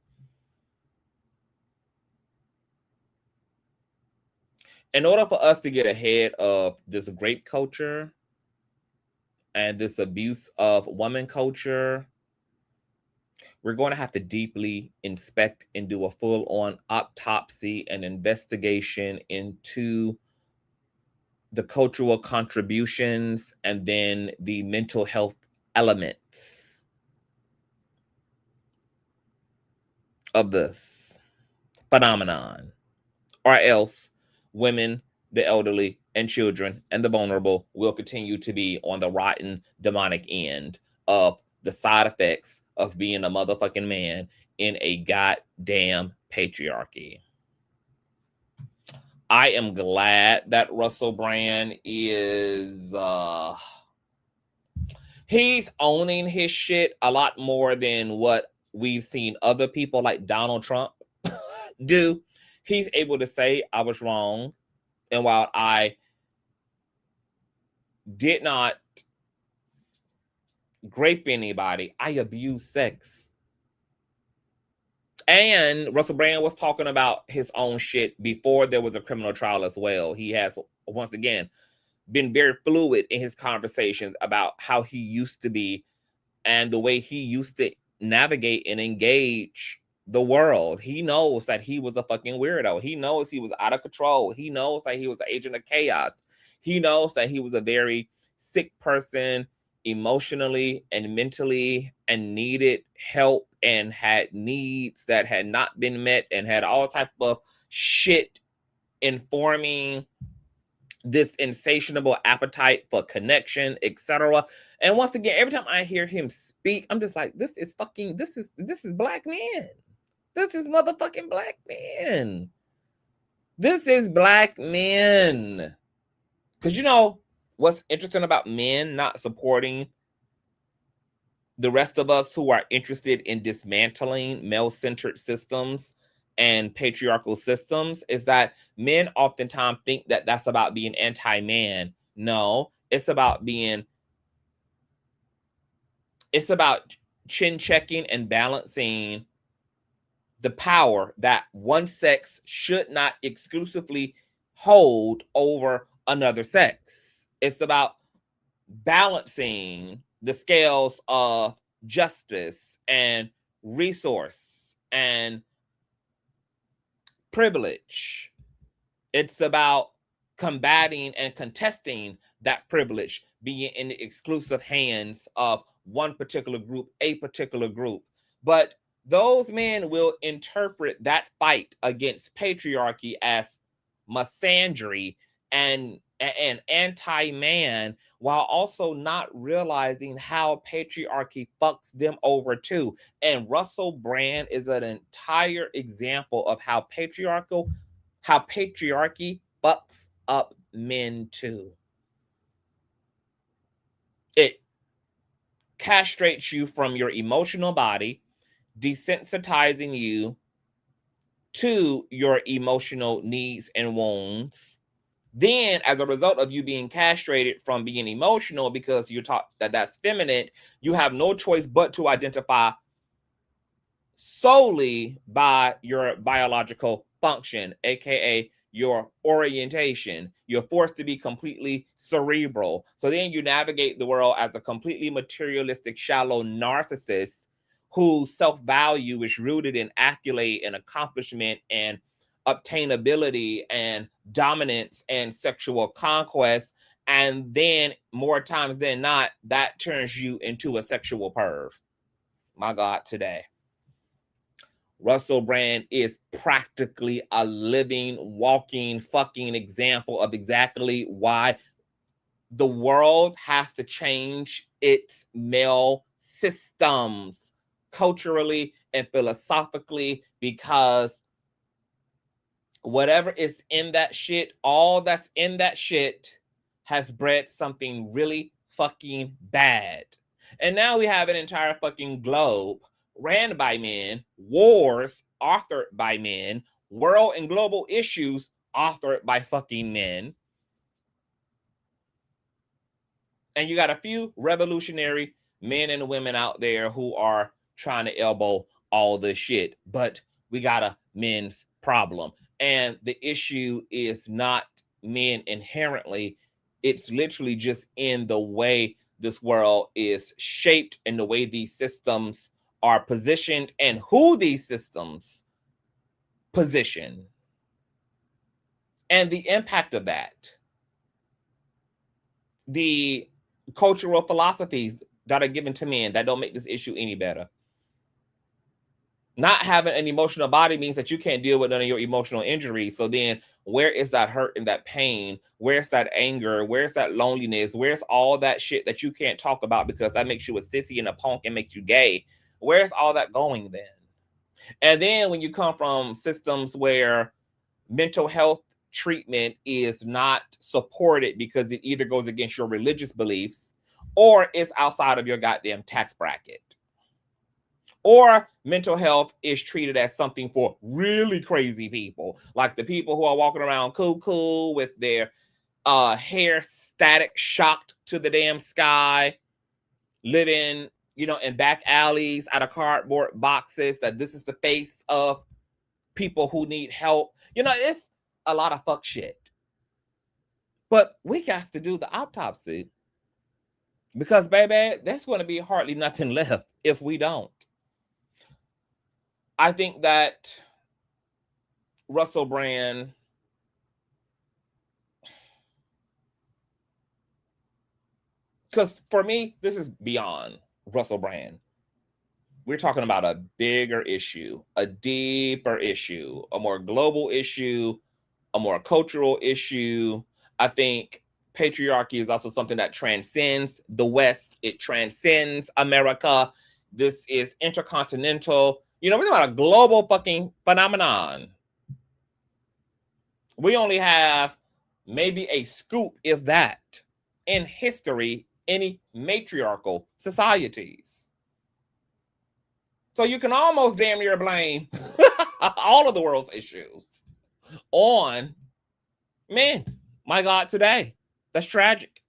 In order for us to get ahead of this grape culture and this abuse of woman culture, we're going to have to deeply inspect and do a full-on autopsy and investigation into the cultural contributions and then the mental health elements of this phenomenon, or else women, the elderly, and children, and the vulnerable will continue to be on the rotten, demonic end of the side effects of being a motherfucking man in a goddamn patriarchy. I am glad that Russell Brand is, he's owning his shit a lot more than what we've seen other people like Donald Trump do. He's able to say, I was wrong. And while I did not grape anybody, I abused sex. And Russell Brand was talking about his own shit before there was a criminal trial as well. He has, once again, been very fluid in his conversations about how he used to be and the way he used to navigate and engage the world. He knows that he was a fucking weirdo. He knows he was out of control. He knows that he was an agent of chaos. He knows that he was a very sick person emotionally and mentally and needed help and had needs that had not been met and had all type of shit informing this insatiable appetite for connection, etc. And once again, every time I hear him speak, I'm just like, this is black men. This is motherfucking black men. This is black men. Because you know what's interesting about men not supporting the rest of us who are interested in dismantling male-centered systems and patriarchal systems is that men oftentimes think that that's about being anti-man. No, it's about chin checking and balancing the power that one sex should not exclusively hold over another sex. It's about balancing the scales of justice and resource and privilege. It's about combating and contesting that privilege being in the exclusive hands of one particular group, a particular group. But those men will interpret that fight against patriarchy as misandry and anti-man, while also not realizing how patriarchy fucks them over too. And Russell Brand is an entire example of how patriarchy fucks up men too. It castrates you from your emotional body, desensitizing you to your emotional needs and wounds. Then, as a result of you being castrated from being emotional because you're taught that that's feminine, you have no choice but to identify solely by your biological function, aka your orientation. You're forced to be completely cerebral. So then you navigate the world as a completely materialistic, shallow narcissist whose self-value is rooted in accolade and accomplishment and obtainability and dominance and sexual conquest. And then more times than not, that turns you into a sexual perv. My God, today. Russell Brand is practically a living, walking, fucking example of exactly why the world has to change its male systems culturally and philosophically, because whatever is in that shit, all that's in that shit has bred something really fucking bad. And now we have an entire fucking globe ran by men, wars authored by men, world and global issues authored by fucking men. And you got a few revolutionary men and women out there who are trying to elbow all this shit. But we got a men's problem. And the issue is not men inherently. It's literally just in the way this world is shaped and the way these systems are positioned and who these systems position and the impact of that. The cultural philosophies that are given to men that don't make this issue any better. Not having an emotional body means that you can't deal with none of your emotional injuries. So then where is that hurt and that pain? Where's that anger? Where's that loneliness? Where's all that shit that you can't talk about because that makes you a sissy and a punk and makes you gay? Where's all that going then? And then when you come from systems where mental health treatment is not supported because it either goes against your religious beliefs or it's outside of your goddamn tax bracket. Or mental health is treated as something for really crazy people, like the people who are walking around cuckoo with their hair static shocked to the damn sky, living, in back alleys out of cardboard boxes, that this is the face of people who need help. It's a lot of fuck shit. But we got to do the autopsy because, baby, there's going to be hardly nothing left if we don't. I think that Russell Brand because for me, this is beyond Russell Brand. We're talking about a bigger issue, a deeper issue, a more global issue, a more cultural issue. I think patriarchy is also something that transcends the West. It transcends America. This is intercontinental. We're talking about a global fucking phenomenon. We only have maybe a scoop, if that, in history, any matriarchal societies. So you can almost damn near blame all of the world's issues on men. My God, today. That's tragic.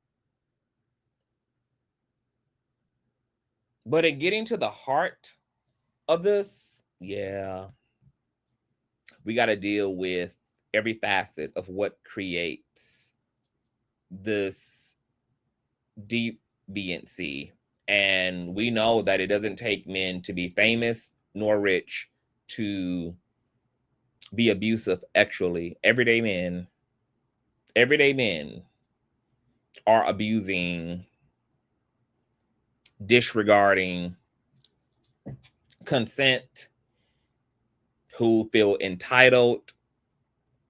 But in getting to the heart of this, yeah, we got to deal with every facet of what creates this deviancy. And we know that it doesn't take men to be famous nor rich to be abusive sexually. Everyday men are abusing, disregarding consent, who feel entitled,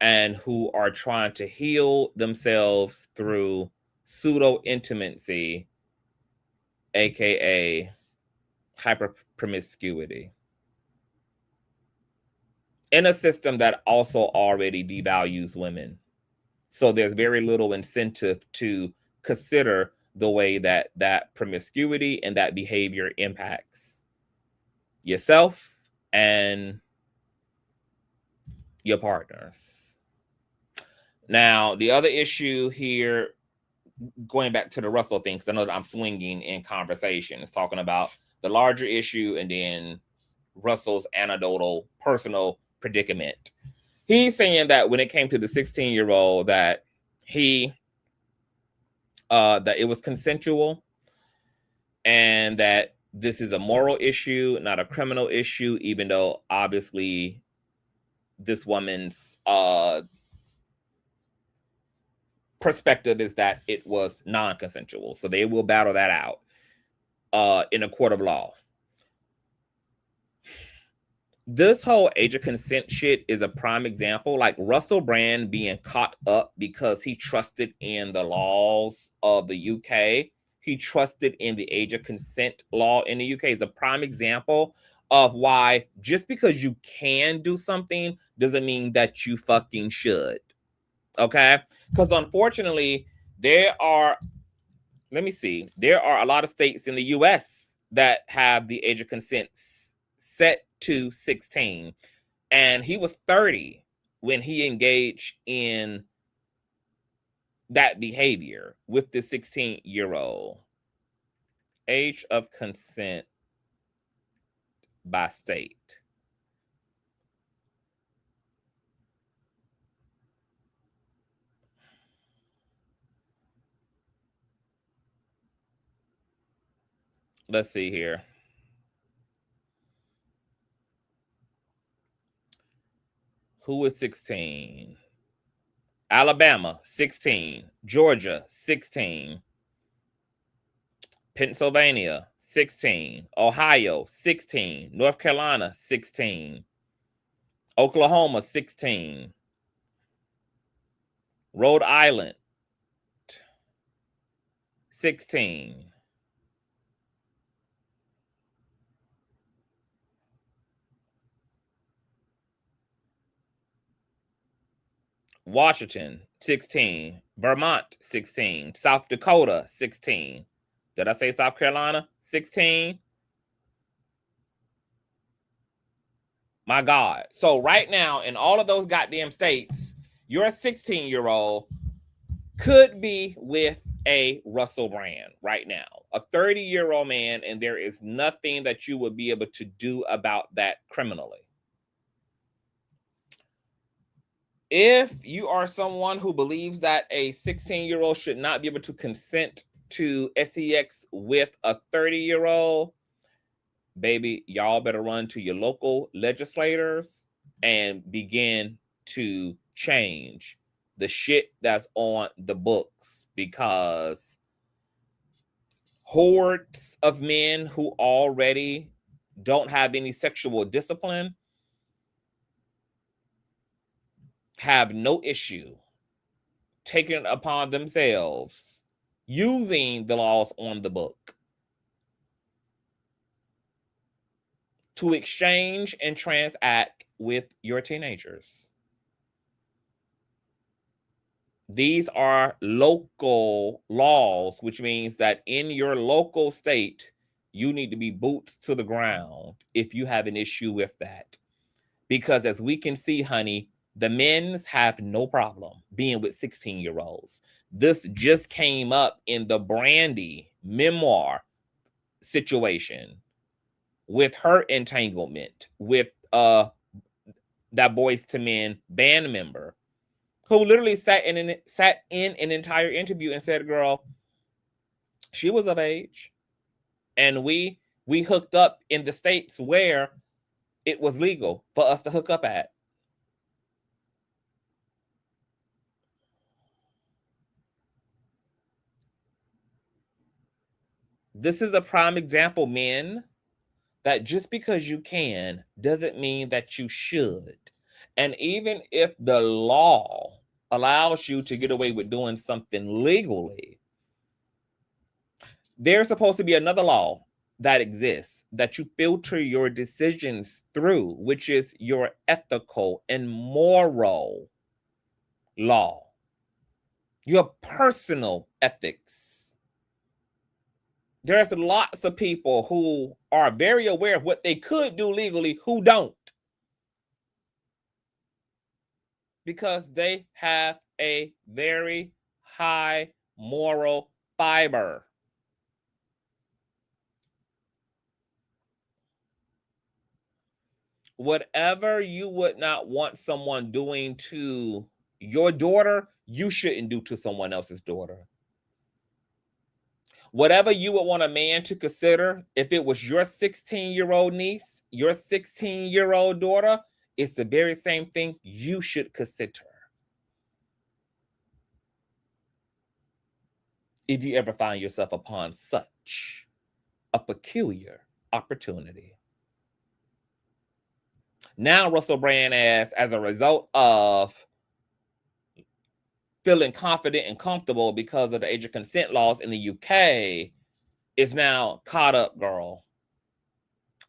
and who are trying to heal themselves through pseudo intimacy, aka hyper promiscuity, in a system that also already devalues women. So there's very little incentive to consider the way that promiscuity and that behavior impacts yourself and your partners. Now, the other issue here, going back to the Russell thing, because I know that I'm swinging in conversation, is talking about the larger issue and then Russell's anecdotal personal predicament. He's saying that when it came to the 16-year-old, that that it was consensual, and that this is a moral issue, not a criminal issue, even though obviously this woman's perspective is that it was non-consensual. So they will battle that out in a court of law. This whole age of consent shit is a prime example. Like Russell Brand being caught up because he trusted in the laws of the UK. He trusted in the age of consent law in the UK is a prime example of why just because you can do something doesn't mean that you fucking should. Okay? Because unfortunately, there are a lot of states in the US that have the age of consent set to 16. And he was 30 when he engaged in that behavior with the 16-year-old. Age of consent by state. Let's see here. Who is 16? Alabama, 16. Georgia, 16. Pennsylvania, 16. Ohio, 16. North Carolina, 16. Oklahoma, 16. Rhode Island, 16. Washington, 16. Vermont, 16. South Dakota, 16. Did I say South Carolina? 16. My God. So right now, in all of those goddamn states, your 16-year-old could be with a Russell Brand right now. A 30-year-old man, and there is nothing that you would be able to do about that criminally. If you are someone who believes that a 16-year-old should not be able to consent to sex with a 30-year-old, baby, y'all better run to your local legislators and begin to change the shit that's on the books, because hordes of men who already don't have any sexual discipline have no issue taking it upon themselves using the laws on the book to exchange and transact with your teenagers. These are local laws, which means that in your local state, you need to be boots to the ground if you have an issue with that. Because as we can see, honey, the men's have no problem being with 16-year-olds. This just came up in the Brandy memoir situation with her entanglement with that Boyz II Men band member, who literally sat in an entire interview and said, girl, she was of age. And we hooked up in the states where it was legal for us to hook up at. This is a prime example, men, that just because you can doesn't mean that you should. And even if the law allows you to get away with doing something legally, there's supposed to be another law that exists that you filter your decisions through, which is your ethical and moral law, your personal ethics. There's lots of people who are very aware of what they could do legally who don't. because they have a very high moral fiber. Whatever you would not want someone doing to your daughter, you shouldn't do to someone else's daughter. Whatever you would want a man to consider, if it was your 16-year-old niece, your 16-year-old daughter, it's the very same thing you should consider. If you ever find yourself upon such a peculiar opportunity. Now, Russell Brand, as a result of feeling confident and comfortable because of the age of consent laws in the UK, is now caught up, girl,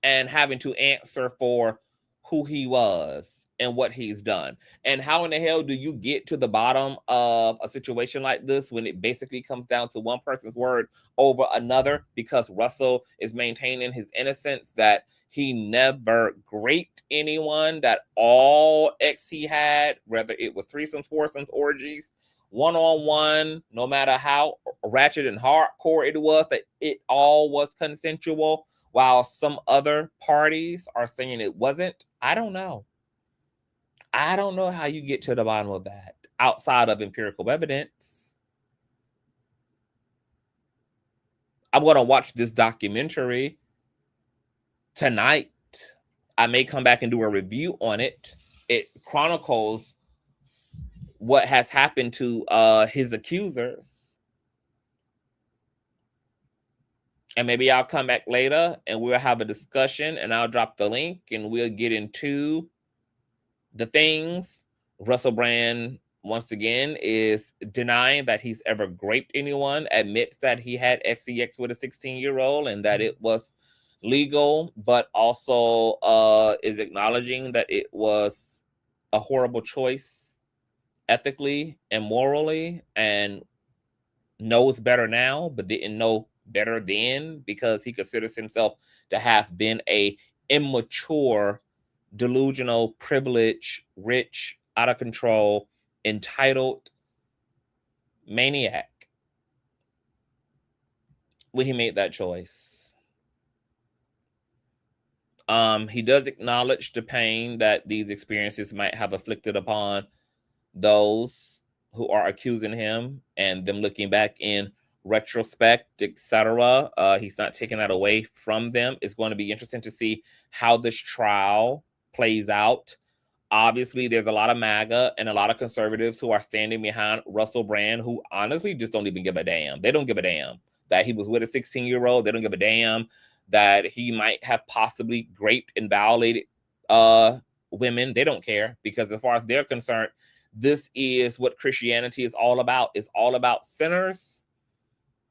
and having to answer for who he was and what he's done. And how in the hell do you get to the bottom of a situation like this when it basically comes down to one person's word over another, because Russell is maintaining his innocence, that he never raped anyone, that all ex he had, whether it was threesomes, foursomes, orgies, one-on-one, no matter how ratchet and hardcore it was, that it all was consensual, while some other parties are saying it wasn't. I don't know. I don't know how you get to the bottom of that outside of empirical evidence. I'm going to watch this documentary tonight. I may come back and do a review on it. It chronicles what has happened to his accusers. And maybe I'll come back later and we'll have a discussion, and I'll drop the link and we'll get into the things. Russell Brand, once again, is denying that he's ever raped anyone, admits that he had sex with a 16-year-old and that it was legal, but also is acknowledging that it was a horrible choice ethically and morally, and knows better now, but didn't know better then, because he considers himself to have been a immature, delusional, privileged, rich, out of control, entitled maniac when he made that choice. He does acknowledge the pain that these experiences might have afflicted upon those who are accusing him, and them looking back in retrospect, etc. He's not taking that away from them. It's going to be interesting to see how this trial plays out. Obviously, there's a lot of MAGA and a lot of conservatives who are standing behind Russell Brand, who honestly just don't even give a damn. They don't give a damn that he was with a 16-year-old. They don't give a damn that he might have possibly raped and violated women. They don't care, because as far as they're concerned, this is what Christianity is all about. It's all about sinners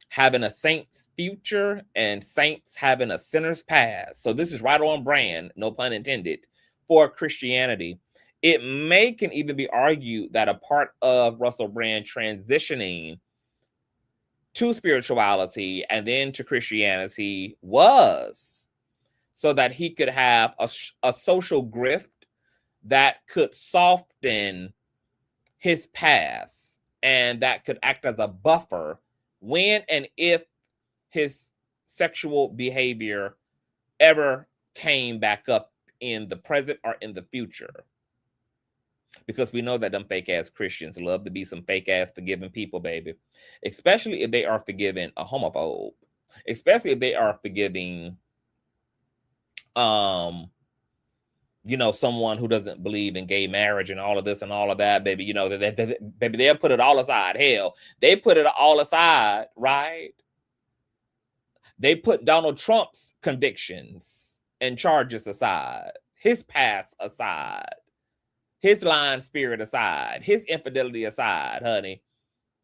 having a saint's future and saints having a sinner's past. So this is right on brand, no pun intended, for Christianity. It can even be argued that a part of Russell Brand transitioning to spirituality and then to Christianity was so that he could have a social grift that could soften his past, and that could act as a buffer when and if his sexual behavior ever came back up in the present or in the future. Because we know that them fake ass Christians love to be some fake ass forgiving people, baby. Especially if they are forgiving a homophobe. Especially if they are forgiving someone who doesn't believe in gay marriage and all of this and all of that, baby. Baby, they'll put it all aside. Hell, they put it all aside, right? They put Donald Trump's convictions and charges aside, his past aside, his lying spirit aside, his infidelity aside, honey.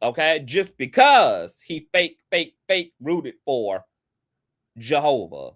Okay? Just because he fake rooted for Jehovah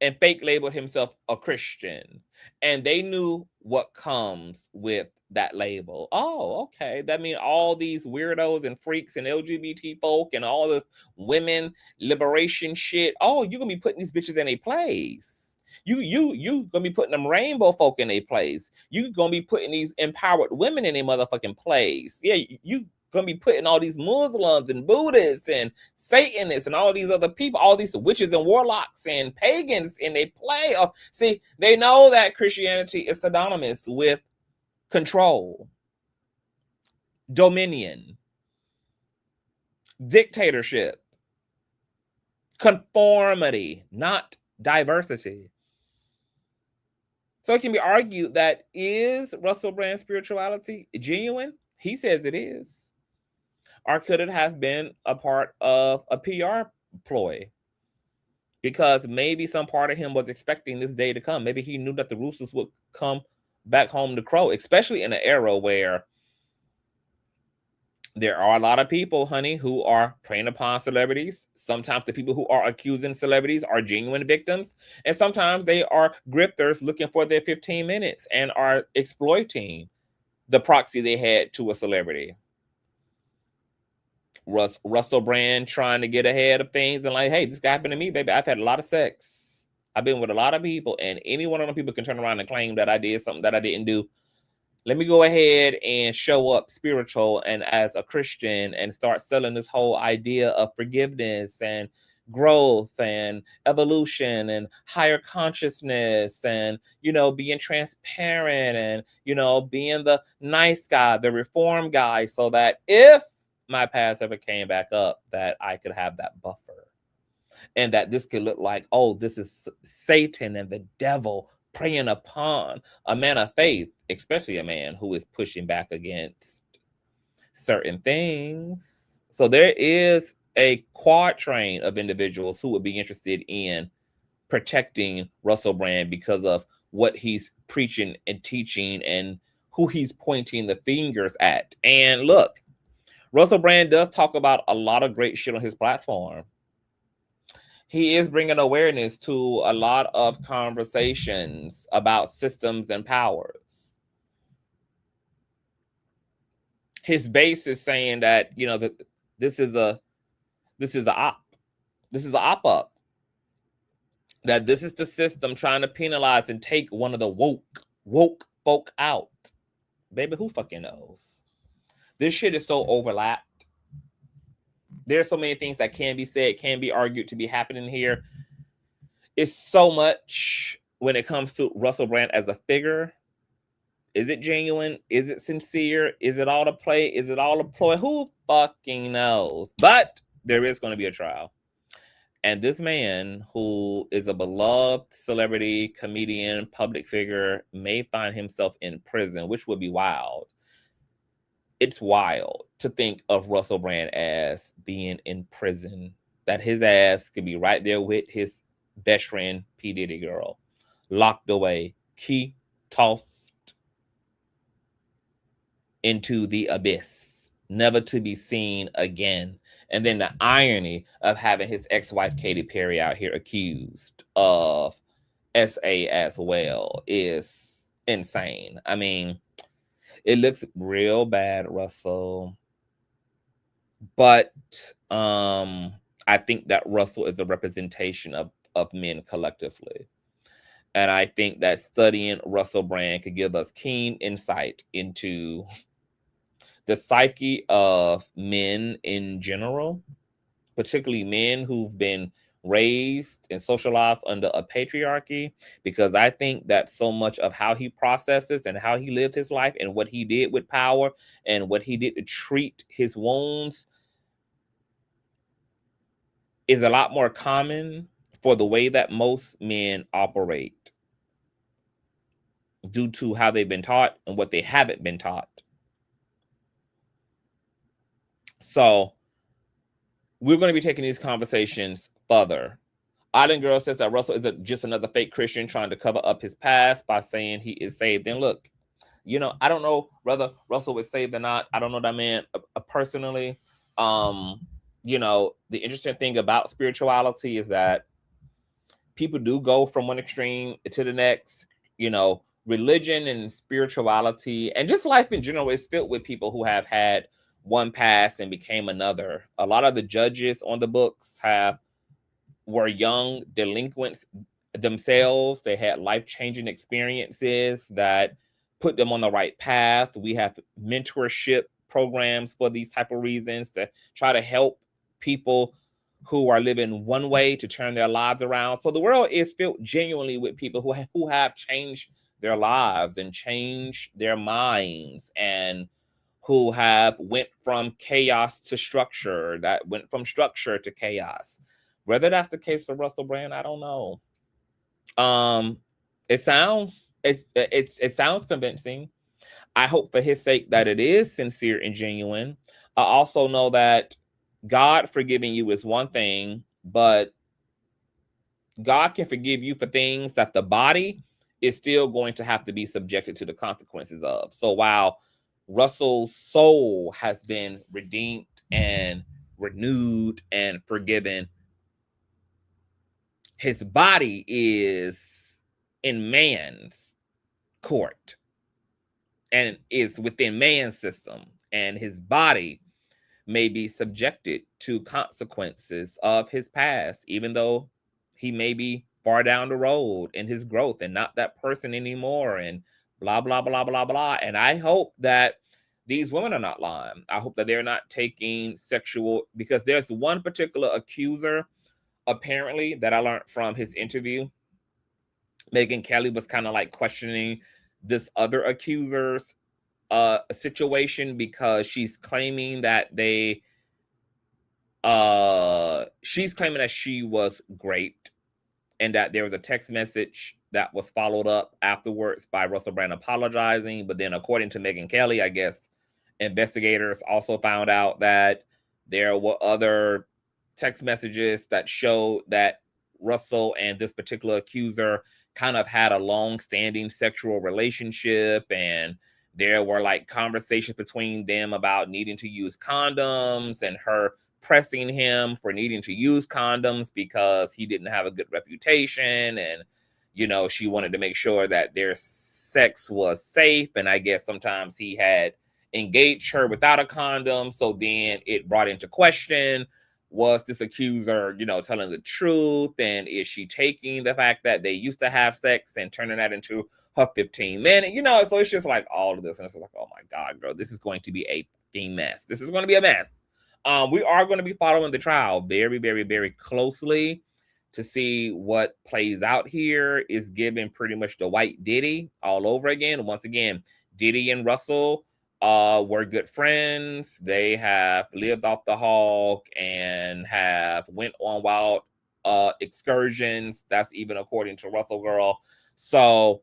and fake labeled himself a Christian. And they knew what comes with that label. Oh, okay. That means all these weirdos and freaks and LGBT folk and all this women liberation shit. Oh, you're going to be putting these bitches in a place. You gonna be putting them rainbow folk in a place. You gonna be putting these empowered women in a motherfucking place. Yeah, you gonna be putting all these Muslims and Buddhists and Satanists and all these other people, all these witches and warlocks and pagans in a play. See, they know that Christianity is synonymous with control, dominion, dictatorship, conformity, not diversity. So it can be argued that, is Russell Brand's spirituality genuine? He says it is. Or could it have been a part of a PR ploy? Because maybe some part of him was expecting this day to come. Maybe he knew that the roosters would come back home to crow, especially in an era where there are a lot of people, honey, who are preying upon celebrities. Sometimes the people who are accusing celebrities are genuine victims. And sometimes they are grifters looking for their 15 minutes and are exploiting the proxy they had to a celebrity. Russell Brand trying to get ahead of things and like, hey, this guy happened to me, baby. I've had a lot of sex. I've been with a lot of people, and any one of them people can turn around and claim that I did something that I didn't do. Let me go ahead and show up spiritual and as a Christian and start selling this whole idea of forgiveness and growth and evolution and higher consciousness and, being transparent and, being the nice guy, the reform guy, so that if my past ever came back up, that I could have that buffer and that this could look like, oh, this is Satan and the devil preying upon a man of faith, especially a man who is pushing back against certain things. So there is a quatrain of individuals who would be interested in protecting Russell Brand because of what he's preaching and teaching and who he's pointing the fingers at. And look, Russell Brand does talk about a lot of great shit on his platform. He is bringing awareness to a lot of conversations about systems and powers. His base is saying that, that this is a op up. That this is the system trying to penalize and take one of the woke folk out. Baby, who fucking knows? This shit is so overlapped. There's so many things that can be said, can be argued to be happening here. It's so much when it comes to Russell Brand as a figure. Is it genuine? Is it sincere? Is it all a play? Is it all a ploy? Who fucking knows? But there is going to be a trial. And this man, who is a beloved celebrity, comedian, public figure, may find himself in prison, which would be wild. It's wild to think of Russell Brand as being in prison, that his ass could be right there with his best friend, P. Diddy girl, locked away, key tossed into the abyss, never to be seen again. And then the irony of having his ex-wife, Katy Perry, out here accused of SA as well is insane. I mean, it looks real bad, Russell. But I think that Russell is a representation of men collectively. And I think that studying Russell Brand could give us keen insight into the psyche of men in general, particularly men who've been raised and socialized under a patriarchy, because I think that so much of how he processes and how he lived his life and what he did with power and what he did to treat his wounds is a lot more common for the way that most men operate due to how they've been taught and what they haven't been taught. So we're going to be taking these conversations further. Island Girl says that Russell is just another fake Christian trying to cover up his past by saying he is saved. Then look, I don't know whether Russell was saved or not. I don't know that man personally. The interesting thing about spirituality is that people do go from one extreme to the next. Religion and spirituality and just life in general is filled with people who have had one past and became another. A lot of the judges on the books were young delinquents themselves. They had life-changing experiences that put them on the right path. We have mentorship programs for these type of reasons to try to help people who are living one way to turn their lives around. So the world is filled genuinely with people who have changed their lives and changed their minds, and who have went from chaos to structure, that went from structure to chaos. Whether that's the case for Russell Brand, I don't know. It sounds convincing. I hope for his sake that it is sincere and genuine. I also know that God forgiving you is one thing, but God can forgive you for things that the body is still going to have to be subjected to the consequences of. So while Russell's soul has been redeemed and renewed and forgiven, his body is in man's court and is within man's system, and his body may be subjected to consequences of his past, even though he may be far down the road in his growth and not that person anymore, and blah, blah, blah, blah, blah. And I hope that these women are not lying. I hope that they're not taking sexual, because there's one particular accuser, apparently, that I learned from his interview. Megyn Kelly was kind of like questioning this other accuser's situation, because she's claiming that she's claiming that she was raped, and that there was a text message that was followed up afterwards by Russell Brand apologizing. But then, according to Megyn Kelly, I guess investigators also found out that there were other text messages that showed that Russell and this particular accuser kind of had a long-standing sexual relationship, and there were like conversations between them about needing to use condoms, and her pressing him for needing to use condoms because he didn't have a good reputation. And, you know, she wanted to make sure that their sex was safe. And I guess sometimes he had engaged her without a condom. So then it brought into question, was this accuser, you know, telling the truth? And is she taking the fact that they used to have sex and turning that into her 15-minute, you know? So it's just like all of this. And it's like, oh my God, girl, this is going to be a fucking mess. This is going to be a mess. We are going to be following the trial very, very, very closely to see what plays out here. Is giving pretty much the white Diddy all over again. Once again, Diddy and Russell were good friends. They have lived off the hog and have went on wild excursions. That's even according to Russell Girl. So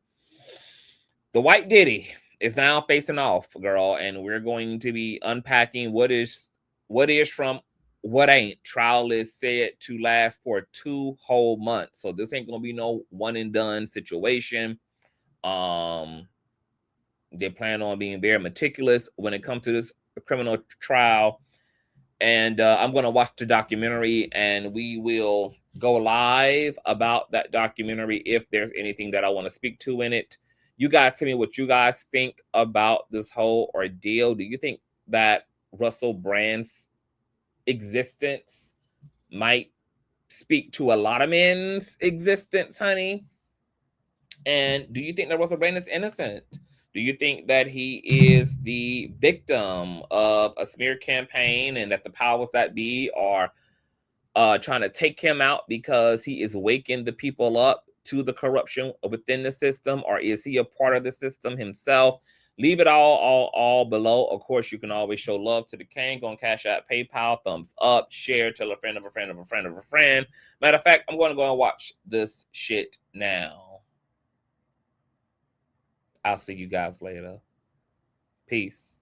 the white Diddy is now facing off, girl, and we're going to be unpacking what is from what ain't. Trial is said to last for 2 whole months. So this ain't gonna be no one and done situation. They plan on being very meticulous when it comes to this criminal trial. And I'm going to watch the documentary, and we will go live about that documentary if there's anything that I want to speak to in it. You guys tell me what you guys think about this whole ordeal. Do you think that Russell Brand's existence might speak to a lot of men's existence, honey? And do you think that Russell Brand is innocent? Do you think that he is the victim of a smear campaign, and that the powers that be are trying to take him out because he is waking the people up to the corruption within the system? Or is he a part of the system himself? Leave it all below. Of course, you can always show love to the king on Cash App, PayPal, thumbs up, share, tell a friend of a friend of a friend of a friend. Matter of fact, I'm going to go and watch this shit now. I'll see you guys later. Peace.